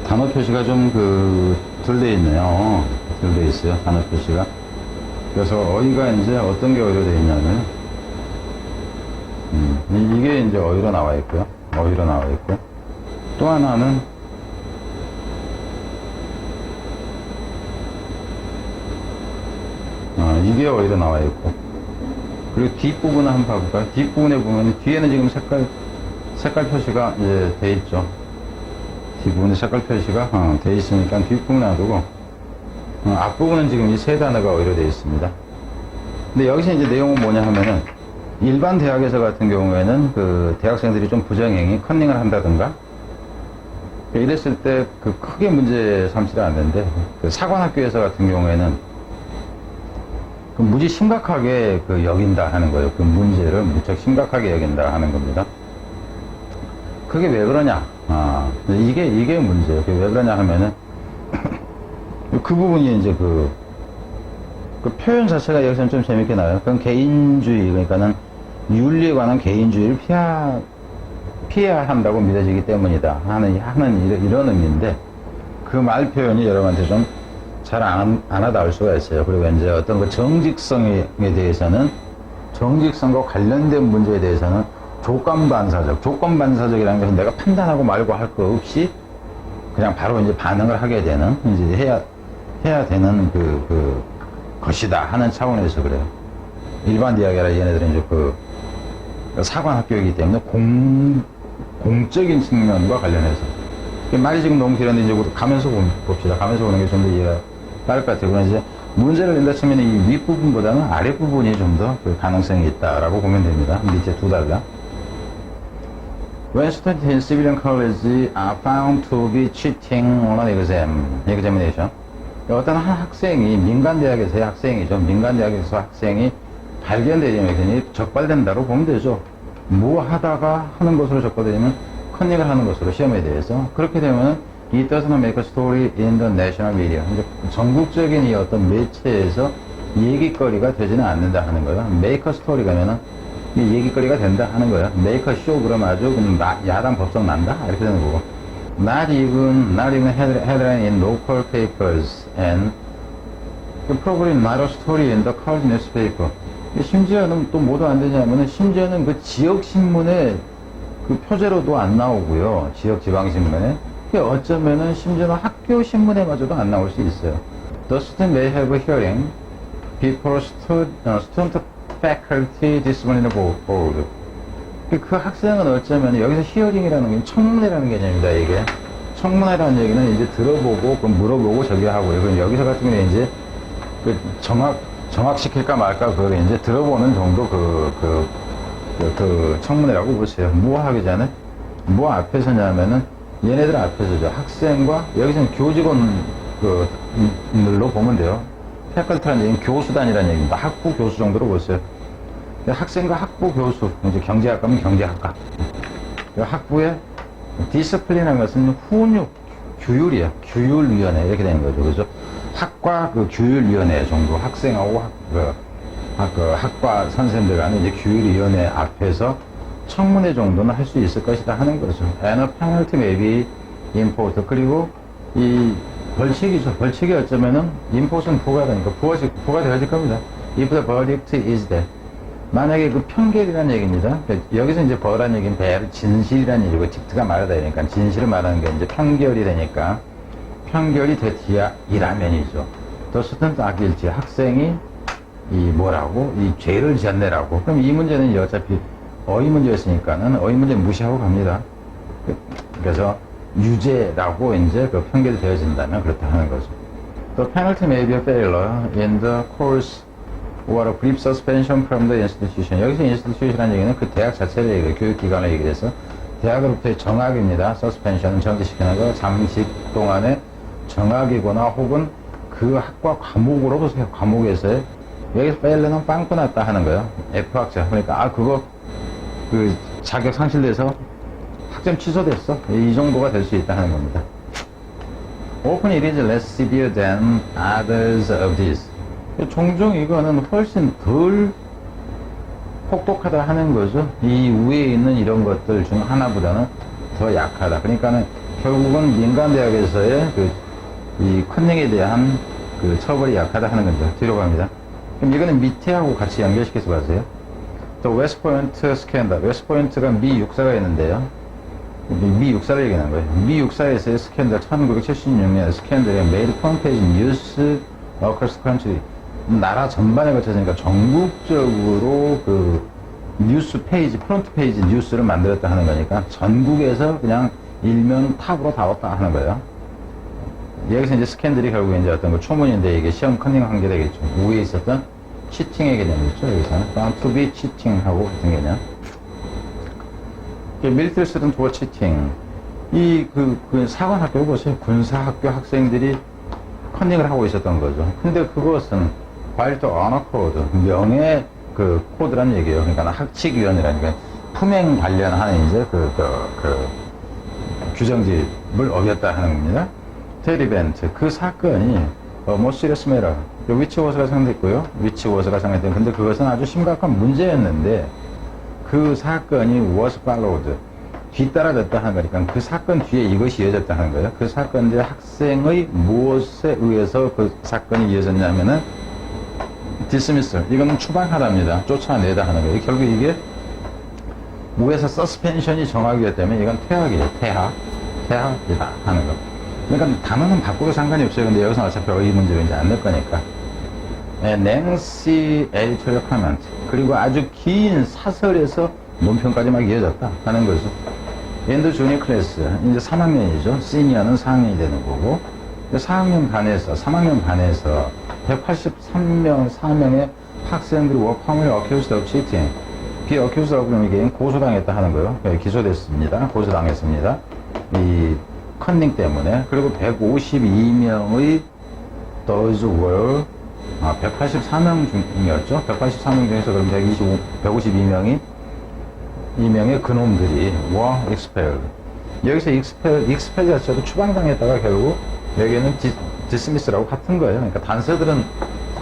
단어 표시가 좀 덜 돼 있네요. 덜 돼 있어요. 단어 표시가. 그래서 어휘가 이제 어떤 게 어휘로 돼 있냐면, 이게 이제 어휘로 나와 있고요. 또 하나는 이게 어휘로 나와 있고, 그리고 뒷부분을 한번 봐볼까요? 뒷부분에 보면 뒤에는 지금 색깔 표시가 이제 돼 있죠. 뒷부분에 색깔 표시가 돼 있으니까 뒷부분 놔두고 앞부분은 지금 이 세 단어가 어휘로 돼 있습니다. 근데 여기서 이제 내용은 뭐냐 하면은 일반 대학에서 같은 경우에는 대학생들이 좀 부정행위, 컨닝을 한다든가 이랬을 때 크게 문제 삼지는 않는데 사관학교에서 같은 경우에는 무지 심각하게 여긴다 하는 거예요. 그 문제를 무척 심각하게 여긴다 하는 겁니다. 그게 왜 그러냐? 이게 문제예요. 그게 왜 그러냐 하면은 그 부분이 이제 그 표현 자체가 여기서는 좀 재밌게 나와요. 그건 개인주의, 그러니까는 윤리에 관한 개인주의를 피해야 한다고 믿어지기 때문이다 하는 이런 의미인데, 그 말 표현이 여러분한테 좀 잘 안 와닿을 수가 있어요. 그리고 이제 어떤 정직성에 대해서는, 정직성과 관련된 문제에 대해서는 조건반사적이라는 것은 내가 판단하고 말고 할 거 없이 그냥 바로 이제 반응을 하게 되는, 이제 해야 되는 것이다 하는 차원에서 그래요. 일반 대학이라 얘네들은 이제 사관학교이기 때문에 공적인 측면과 관련해서. 말이 지금 너무 길었는데 이제 가면서 봅시다. 가면서 보는 게 좀 더 이해가 빠를 것 같아요. 그럼 이제 문제를 낸다 치면 이 윗부분보다는 아랫부분이 좀 더 가능성이 있다라고 보면 됩니다. 밑에 두 달라. When students in civilian college are found to be cheating on an examination. 어떤 한 학생이, 민간대학에서의 학생이죠. 민간대학에서 학생이 발견되면 적발된다고 보면 되죠. 뭐 하다가 하는 것으로 적발되면 컨닝을 하는 것으로 시험에 대해서. 그렇게 되면 it does not make a story in the national media. 전국적인 이 어떤 매체에서 얘기거리가 되지는 않는다 하는 거예요. make a story가 면은 이 얘기거리가 된다 하는 거예요. make a show 그러면 아주 야단 법석 난다 이렇게 되는 거고. Not even headline in local papers and probably not a story in the college newspaper. 심지어는 또 뭐도 안 되냐면은, 심지어는 그 지역신문에 그 표제로도 안 나오고요. 지역 지방신문에. 어쩌면은 심지어는 학교 신문에마저도 안 나올 수 있어요. The student may have a hearing before student faculty disciplinary board. 그 학생은 어쩌면 여기서 히어링이라는 게 청문회라는 개념입니다. 이게 청문회라는 얘기는 이제 들어보고 그 물어보고 저기 하고요. 그럼 여기서 같은 경우에 이제 그 정확시킬까 말까 그걸 이제 들어보는 정도 그 청문회라고 보세요. 뭐 하기 전에 뭐 앞에서냐면은 얘네들 앞에서죠. 학생과 여기서는 교직원들로 보면 돼요. 패컬티라는 얘기는 교수단이라는 얘기입니다. 학부 교수 정도로 보세요. 학생과 학부 교수, 이제 경제학과면 경제학과. 학부의 디스플린이라는 것은 훈육, 규율이에요. 규율위원회 이렇게 되는 거죠. 그죠? 학과 그 규율위원회 정도, 학생하고 학과 선생님들 간에 이제 규율위원회 앞에서 청문회 정도는 할 수 있을 것이다 하는 거죠. And a penalty may be imposed. 그리고 이 벌칙이죠. 벌칙이 어쩌면은 impose는 부과되니까 부과되어질 겁니다. If the verdict is that. 만약에 그 판결이라는 얘기입니다. 여기서 이제 벌이라는 얘기는 진실이라는 얘기고, 딕트가 말하다 보니까 진실을 말하는 게 이제 판결이 되니까, 판결이 됐디야이라면이죠. 더 student are guilty. 학생이 이 죄를 지었네라고. 그럼 이 문제는 이제 어차피 어휘 문제였으니까는 어휘 문제 무시하고 갑니다. 그래서 유죄라고 이제 그 판결이 되어진다면 그렇다 하는 거죠. The penalty may be a failure in the course or a brief suspension from the institution. 여기서 institution이라는 얘기는 그 대학 자체를 얘기해요. 교육기관을 얘기해서 대학으로부터의 정학입니다. suspension은 정지시키는 거, 잠식 동안의 정학이거나 혹은 그 학과 과목으로 보세요. 과목에서의 여기서 failur는 빵꾸 났다 하는 거예요. F학자. 그러니까 그거 그 자격 상실돼서 학점 취소됐어. 이 정도가 될 수 있다 하는 겁니다. Often it is less severe than others of these. 종종 이거는 훨씬 덜 혹독하다 하는 거죠. 이 위에 있는 이런 것들 중 하나보다는 더 약하다. 그러니까는 결국은 민간대학에서의 이 컨닝에 대한 그 처벌이 약하다 하는 거죠. 뒤로 갑니다. 그럼 이거는 밑에하고 같이 연결시켜서 봐세요. 또 웨스트포인트 스캔들. 웨스트포인트가 미 육사가 있는데요. 미 육사를 얘기하는 거예요. 미 육사에서의 스캔들, 1976년 스캔들의 메일 홈페이지 뉴스 어커스 컨트리. 나라 전반에 걸쳐서니까 전국적으로 그 뉴스 페이지, 프론트 페이지 뉴스를 만들었다 하는 거니까 전국에서 그냥 일면 탑으로 다 왔다 하는 거예요. 여기서 이제 스캔들이 결국 이제 어떤 그 초문인데 이게 시험 컨닝 한 게 되겠죠. 위에 있었던 치팅의 개념이죠. 여기서는 found to be cheating하고 같은 개념. 밀리터리 스튜던트 for cheating. 그 사관학교 보세요. 군사학교 학생들이 컨닝을 하고 있었던 거죠. 근데 그것은 과일도 언어 코드, 명예 그 코드라는 얘기예요. 그러니까 학칙위원회라니까 품행 관련하는 이제 그 규정집을 어겼다 하는 겁니다. 테리벤트 그 사건이 뭐 시리어스 메러 위치워서가 상대했고요. 위치워서가 상대했던 근데 그것은 아주 심각한 문제였는데 그 사건이 was followed 뒤따라졌다 하는 거니까 그 사건 뒤에 이것이 이어졌다 하는 거예요. 그 사건들 학생의 무엇에 의해서 그 사건이 이어졌냐면은 dismissal 이거는 추방하답니다. 쫓아내다 하는 거예요. 결국 이게 위에서 서스펜션이 정하기 때문에 이건 퇴학이에요. 퇴학이다 하는 거. 그러니까 단어는 바꾸도 상관이 없어요. 근데 여기서 어차피 어휘 문제를 이제 안 넣을 거니까. 낸시 에디토리얼 코멘트 그리고 아주 긴 사설에서 논평까지 막 이어졌다 하는 거죠. 엔드 주니어 클래스 이제 3학년이죠. 시니어는 4학년이 되는 거고 3학년 반에서 183명 4명의 학생들이 워팡을 accused of cheating accused of 이게 고소당했다 하는 거예요. 기소됐습니다. 고소당했습니다. 이 컨닝 때문에. 그리고 152명의 those were 184명 중이었죠. 184명 중에서 그럼 152명이 이명의 그놈들이 were expelled. 여기서 expel 자체도 추방당했다가 결국 여기에는 dismiss라고 같은 거예요. 그러니까 단서들은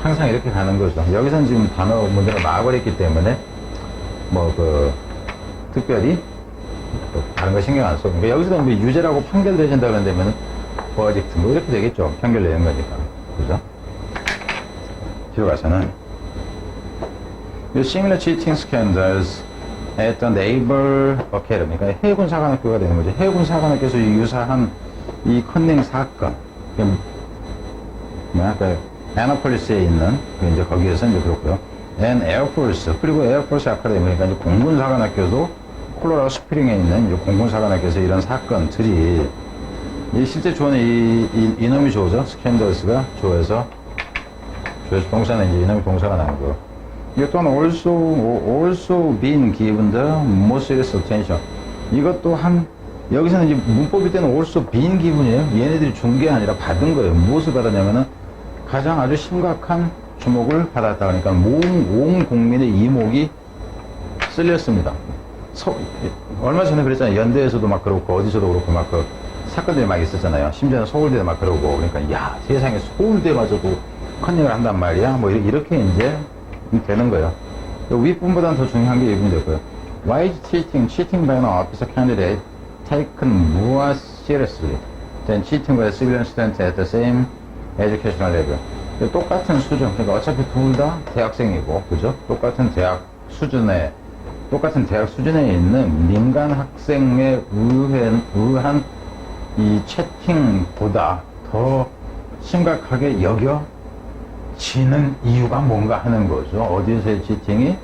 항상 이렇게 가는 거죠. 여기서는 지금 단어 문제가 나와버렸기 때문에 뭐 특별히 다른 거 신경 안 써. 그러니까 여기서도 뭐 유죄라고 판결되진다 그런다면 버딕트 뭐 이렇게 되겠죠. 판결내는 거니까. 그죠? 뒤로 가서는 similar cheating scandals at the Naval Academy. 그러니까 해군 사관학교가 되는 거죠. 해군 사관학교에서 유사한 이 컨닝 사건. 그 애나폴리스에 있는 이제 거기에서 이제 그렇고요. And Air Force 그리고 Air Force Academy 그러니까 이제 공군 사관학교도 콜로라도 스프링에 있는 이제 공군 사관학교에서 이런 사건들이 이 실제 조는 이놈이 조죠. 스캔더스가 조에서 동사는 이제 이놈이 동사가 나온 거. 이것 또한 also been given the most serious attention. 이것 또한 여기서는 이제 문법일 때는 also been given이에요. 얘네들이 준 게 아니라 받은 거예요. 무엇을 받았냐면은 가장 아주 심각한 주목을 받았다. 그러니까 온 국민의 이목이 쓸렸습니다. 얼마 전에 그랬잖아요. 연대에서도 막 그렇고 어디서도 그렇고 막 그 사건들이 막 있었잖아요. 심지어는 서울대도 막 그러고 그러니까 야 세상에 서울대마저도 컨닝을 한단 말이야. 뭐 이렇게 이제 되는 거예요. 윗부분보다는 더 중요한 게 이 부분이 될 거예요. Why is cheating by an officer candidate taken more seriously than cheating by a civilian student at the same educational level? 똑같은 수준, 그러니까 어차피 둘 다 대학생이고, 그죠? 똑같은 대학 수준에 있는 민간 학생에 의한 이 채팅보다 더 심각하게 여겨지는 이유가 뭔가 하는 거죠. 어디서의 치팅이?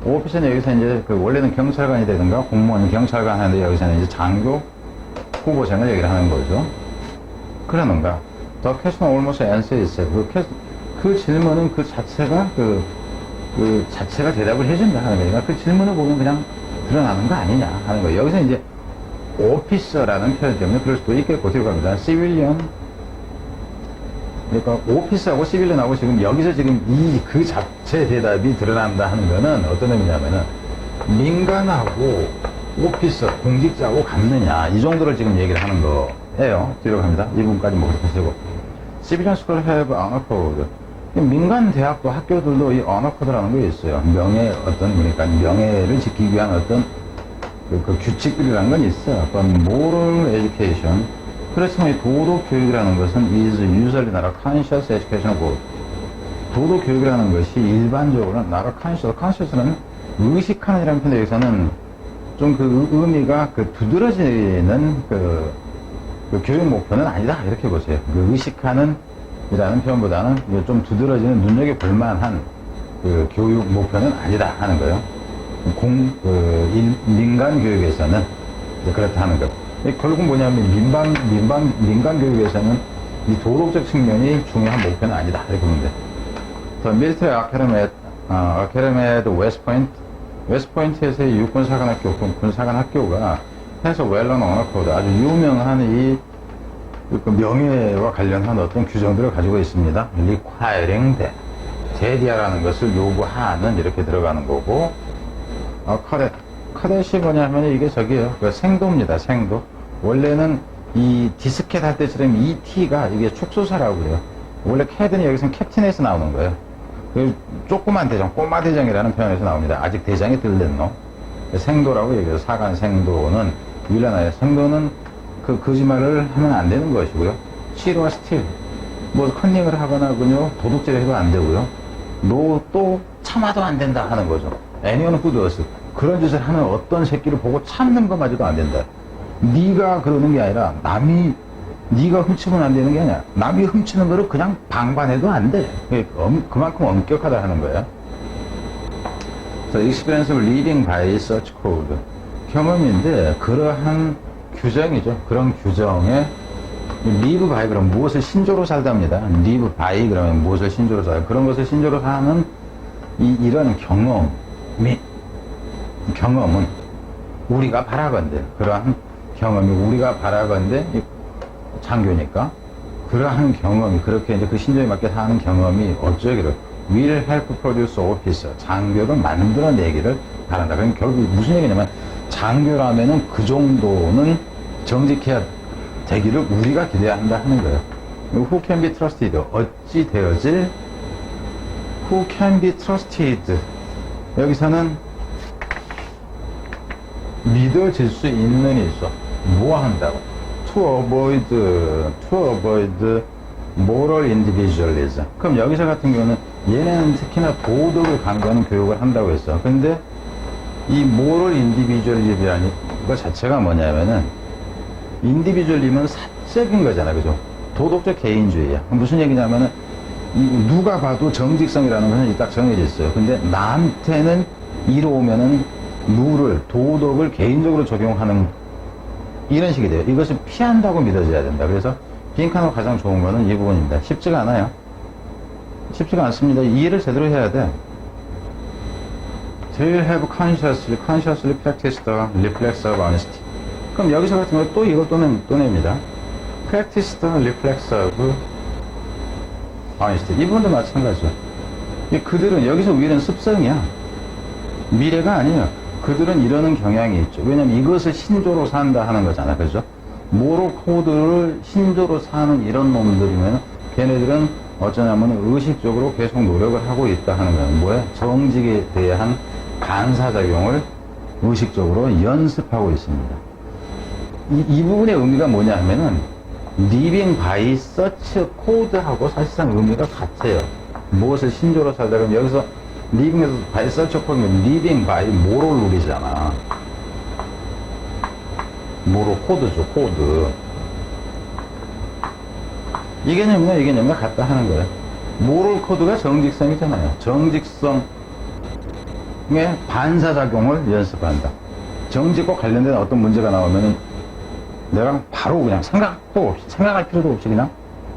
오피스는 여기서 이제 원래는 경찰관이 되든가 공무원 경찰관 하는데 여기서는 이제 장교 후보생을 얘기를 하는 거죠. 그러는가? The question almost answers itself. 그 질문은 그 자체가 자체가 대답을 해준다 하는 거니까 그 질문을 보면 그냥 드러나는 거 아니냐 하는 거예요. 여기서 이제 오피서라는 표현 때문에 그럴 수도 있겠고 뒤로 갑니다. 시빌리언 그러니까 오피스하고 시빌리언하고 지금 여기서 지금 그 자체 대답이 드러난다 하는 거는 어떤 의미냐면은 민간하고 오피서 공직자하고 같느냐 이 정도를 지금 얘기를 하는 거예요. 뒤로 갑니다. 이 부분까지 뭐 그렇게 쓰고 시빌리언 스쿨 have honor code. 민간 대학도 학교들도 이 언어 코드라는 게 있어요. 그러니까 명예를 지키기 위한 어떤 그 규칙들이라는 건 있어요. 어떤 moral education. 그렇지만 이 도덕 교육이라는 것은 is usually not a conscious educational goal. 도덕 교육이라는 것이 일반적으로 not a conscious, conscious는 의식하는이라는 표현에 여기서는 좀 그 의미가 두드러지는 그 교육 목표는 아니다. 이렇게 보세요. 그 의식하는 이라는 표현보다는 좀 두드러지는 눈여겨볼 만한 그 교육 목표는 아니다 하는 거예요. 민간 교육에서는 그렇다 하는 거. 결국 뭐냐면 민간 교육에서는 이 도덕적 측면이 중요한 목표는 아니다 이렇게 보면 돼. The Military Academy at West Point, 웨스트포인트에서의 육군사관학교, 군사관학교가 해서 웰런 언어 코드 아주 유명한 이 명예와 관련한 어떤 규정들을 가지고 있습니다. requiring 대디아라는 것을 요구하는 이렇게 들어가는 거고 카댓이 뭐냐면 이게 저기요 생도입니다. 생도. 원래는 이 디스켓 할 때처럼 이 T가 이게 축소사라고 그래요. 원래 캐드는 여기서는 캡틴에서 나오는 거예요. 조그만 대장, 꼬마 대장이라는 표현에서 나옵니다. 아직 대장이 덜 된 놈. 생도라고 얘기해요. 사관 생도는 윌라나의 생도는 거짓말을 하면 안 되는 것이고요. 치료와 스틸, 컨닝을 하거나 도둑질을 해도 안 되고요. 또 참아도 안 된다 하는 거죠. anyone who does 그런 짓을 하는 어떤 새끼를 보고 참는 것마저도 안 된다. 네가 그러는 게 아니라 네가 훔치면 안 되는 게 아니야. 남이 훔치는 거를 그냥 방관해도 안 돼. 그만큼 엄격하다 하는 거예요. The experience of living by such code 경험인데 그러한 규정이죠. 그런 규정에 live by 그러면 무엇을 신조로 살답니다. live by 그러면 무엇을 신조로 살다. 그런 것을 신조로 하는 이런 경험은 우리가 바라건대 그러한 경험이 우리가 바라건대 장교니까 그러한 경험이 그렇게 이제 그 신조에 맞게 사는 경험이 어쩌기를 will help produce officer 장교를 만들어내기를 바란다. 그럼 결국 무슨 얘기냐면 장교라면은 그 정도는 정직해야 되기를 우리가 기대해야 한다 하는 거예요. Who can be trusted? 어찌 되어질? Who can be trusted? 여기서는 믿어질 수 있는 일소. 뭐 한다고? To avoid moral individualism. 그럼 여기서 같은 경우는 얘네는 특히나 도덕을 강조하는 교육을 한다고 했어. 근데 이 모럴 인디비주얼리즘이라는 것 자체가 뭐냐면은 인디비주얼리즘은 사적인 거잖아, 그죠? 도덕적 개인주의야. 무슨 얘기냐면은 누가 봐도 정직성이라는 것은 딱 정해져 있어요. 근데 나한테는 이로우면은 룰을, 도덕을 개인적으로 적용하는 이런 식이 돼요. 이것을 피한다고 믿어져야 된다. 그래서 빈칸으로 가장 좋은 거는 이 부분입니다. 쉽지가 않아요. 쉽지가 않습니다. 이해를 제대로 해야 돼. They have consciously practiced the reflex of honesty. 그럼 여기서 같은 경우 또 이걸 또 냅니다. Practice the reflex of honesty. 이 부분도 마찬가지죠. 그들은 여기서 위는 습성이야. 미래가 아니에요. 그들은 이러는 경향이 있죠. 왜냐면 이것을 신조로 산다 하는 거잖아. 그죠? 모로 코드를 신조로 사는 이런 놈들이면 걔네들은 어쩌냐면 의식적으로 계속 노력을 하고 있다 하는 거예요. 뭐야? 정직에 대한 반사작용을 의식적으로 연습하고 있습니다. 이 부분의 의미가 뭐냐 하면은 living by such code하고 사실상 의미가 같아요. 무엇을 신조로 살다 그러면 여기서 living에서 by such code면 living by moral 룰이잖아. 모로 코드죠, 코드. 이 개념이나 이 개념과 같다 하는 거예요. 모럴 코드가 정직성이잖아요. 정직성의 반사작용을 연습한다. 정직과 관련된 어떤 문제가 나오면은 내가 바로 그냥 생각할 필요도 없이 그냥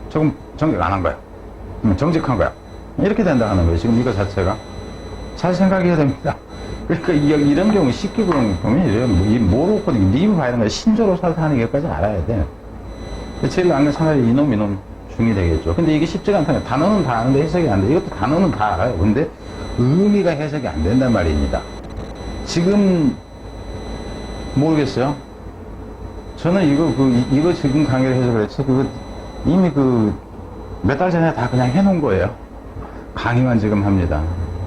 조금 정직 안 한 거야. 정직한 거야. 이렇게 된다 하는 거예요. 지금 이거 자체가. 잘 생각해야 됩니다. 그러니까 이런 경우 쉽게 보면 이래요. 이 모로 코드, 리브 바이는 걸 신조로 살다 하는 것까지 알아야 돼. 제일 나은 건 차라리 이놈 중이 되겠죠. 근데 이게 쉽지가 않다는 거예요. 단어는 다 아는데 해석이 안 돼. 이것도 단어는 다 알아요. 근데 의미가 해석이 안 된단 말입니다. 지금 모르겠어요. 저는 이거 지금 강의를 해서 그랬지. 이미 몇 달 전에 다 그냥 해놓은 거예요. 강의만 지금 합니다.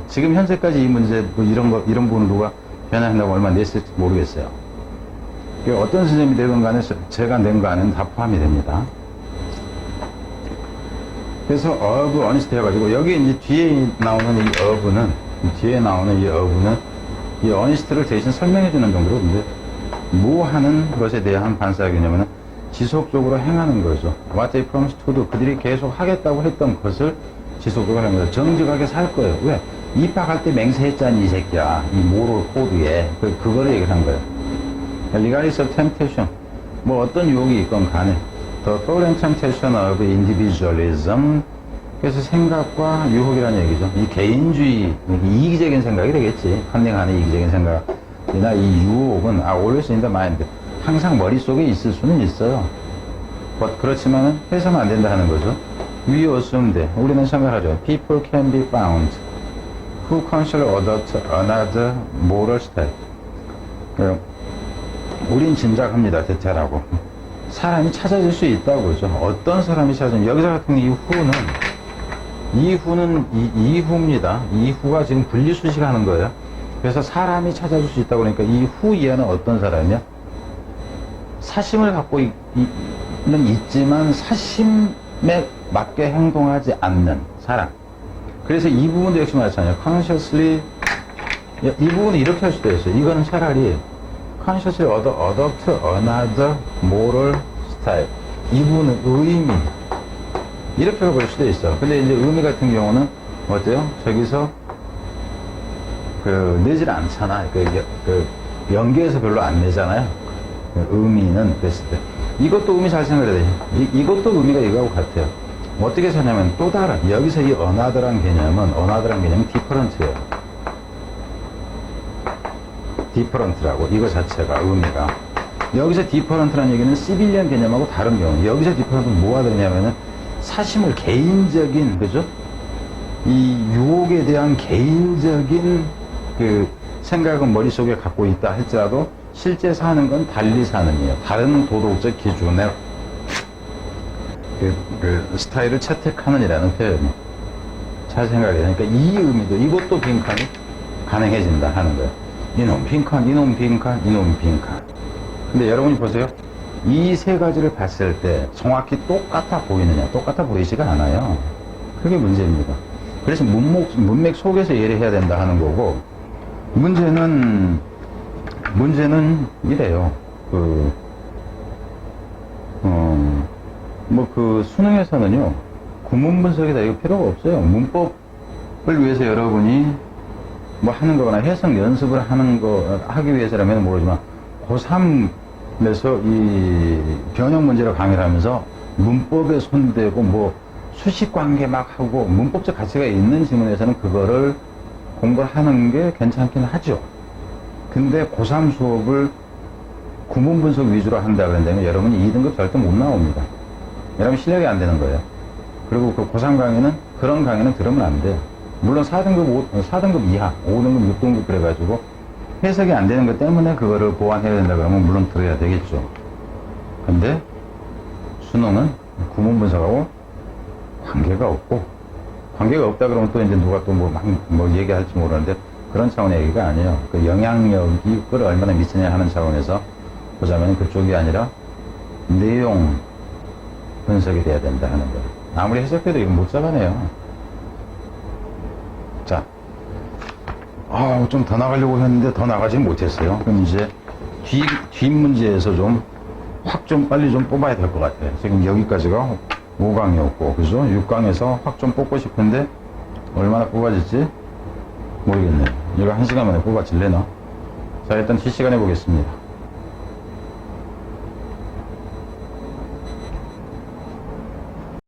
지금 현재까지 이 문제, 이런 부분을 누가 변화한다고 얼마 냈을지 모르겠어요. 어떤 선생님이 되건 간에 제가 낸 거 안에는 다 포함이 됩니다. 그래서 of honesty 해가지고, 여기 이제 뒤에 나오는 이 honesty를 대신 설명해주는 정도로, 근데 뭐 하는 것에 대한 반사 개념은 지속적으로 행하는 거죠. What they promised to do. 그들이 계속 하겠다고 했던 것을 지속적으로 하는 거죠. 정직하게 살 거예요. 왜? 입학할 때 맹세했잖니, 이 새끼야. 이 모럴 코드에. 그거를 얘기를 한 거예요. Regardless of temptation. 뭐 어떤 유혹이 있건 간에. The foreign temptation of individualism. 그래서 생각과 유혹이라는 얘기죠. 이 개인주의, 이기적인 생각이 되겠지. 컨닝하는 이기적인 생각이나 이 유혹은 always in the mind. 항상 머릿속에 있을 수는 있어요. 그렇지만은 해서는 안 된다 하는 거죠. We assume that. 우리는 생각하죠. People can be found who consciously adopt another moral style. 우린 짐작합니다. 대체라고. 사람이 찾아질 수 있다고 그러죠. 어떤 사람이 찾아지면 여기서 같은 이후는 이후입니다. 이후가 지금 분리수식하는 거예요. 그래서 사람이 찾아줄 수 있다고 그러니까 이후 이하는 어떤 사람이야? 사심을 갖고 있는 있지만 사심에 맞게 행동하지 않는 사람. 그래서 이 부분도 역시 마찬가지예요. consciously 이 부분은 이렇게 할 수도 있어요. 이거는 차라리 consciously adopt another moral style. 이 부분은 의미 이렇게 볼 수도 있어. 근데 이제 의미 같은 경우는 어때요? 저기서 내질 않잖아. 연계에서 별로 안 내잖아요. 의미는 그랬을 때. 이것도 의미 잘 생각해야 돼. 이것도 의미가 이거하고 같아요. 어떻게 사냐면 또 다른, 여기서 이 another란 개념은 different예요. different라고, 이거 자체가, 의미가. 여기서 different라는 얘기는 시빌리언 개념하고 다른 경우. 여기서 different은 뭐가 되냐면은 사심을 개인적인, 그죠? 이 유혹에 대한 개인적인 생각은 머릿속에 갖고 있다 할지라도 실제 사는 건 달리 사는 이에요. 다른 도덕적 기준의 스타일을 채택하는이라는 표현이 잘 생각해요. 그러니까 이 의미도 이것도 빈칸이 가능해진다 하는 거예요. 이놈 빈칸. 근데 여러분이 보세요. 이 세 가지를 봤을 때 정확히 똑같아 보이느냐? 똑같아 보이지가 않아요. 그게 문제입니다. 그래서 문맥 속에서 이해를 해야 된다 하는 거고, 문제는 이래요. 수능에서는요, 구문 분석이다 이거 필요가 없어요. 문법을 위해서 여러분이 뭐 하는 거거나 해석 연습을 하기 위해서라면 모르지만, 고3에서 이 변형 문제를 강의를 하면서 문법에 손대고 뭐 수식 관계 막 하고 문법적 가치가 있는 지문에서는 그거를 공부를 하는 게 괜찮긴 하죠. 근데 고3 수업을 구문 분석 위주로 한다 그런다면 여러분이 2등급 절대 못 나옵니다. 여러분 실력이 안 되는 거예요. 그리고 그 고3 강의는, 그런 강의는 들으면 안 돼요. 물론 4등급 이하, 5등급, 6등급 그래가지고 해석이 안 되는 것 때문에 그거를 보완해야 된다 그러면 물론 들어야 되겠죠. 근데 수능은 구문 분석하고 관계가 없다 그러면 또 이제 누가 또 뭐 얘기할지 모르는데, 그런 차원의 얘기가 아니에요. 그 영향력이 그걸 얼마나 미치냐 하는 차원에서 보자면 그쪽이 아니라 내용 분석이 돼야 된다 하는 거예요. 아무리 해석해도 이거 못 잡아내요. 자, 좀 더 나가려고 했는데 더 나가지 못했어요. 그럼 이제 뒷 문제에서 좀 빨리 뽑아야 될 것 같아요. 지금 여기까지가 5강이었고, 그죠? 6강에서 확 좀 뽑고 싶은데 얼마나 뽑아질지 모르겠네요. 이거 1시간 만에 뽑아질래나? 자, 일단 실시간 해보겠습니다.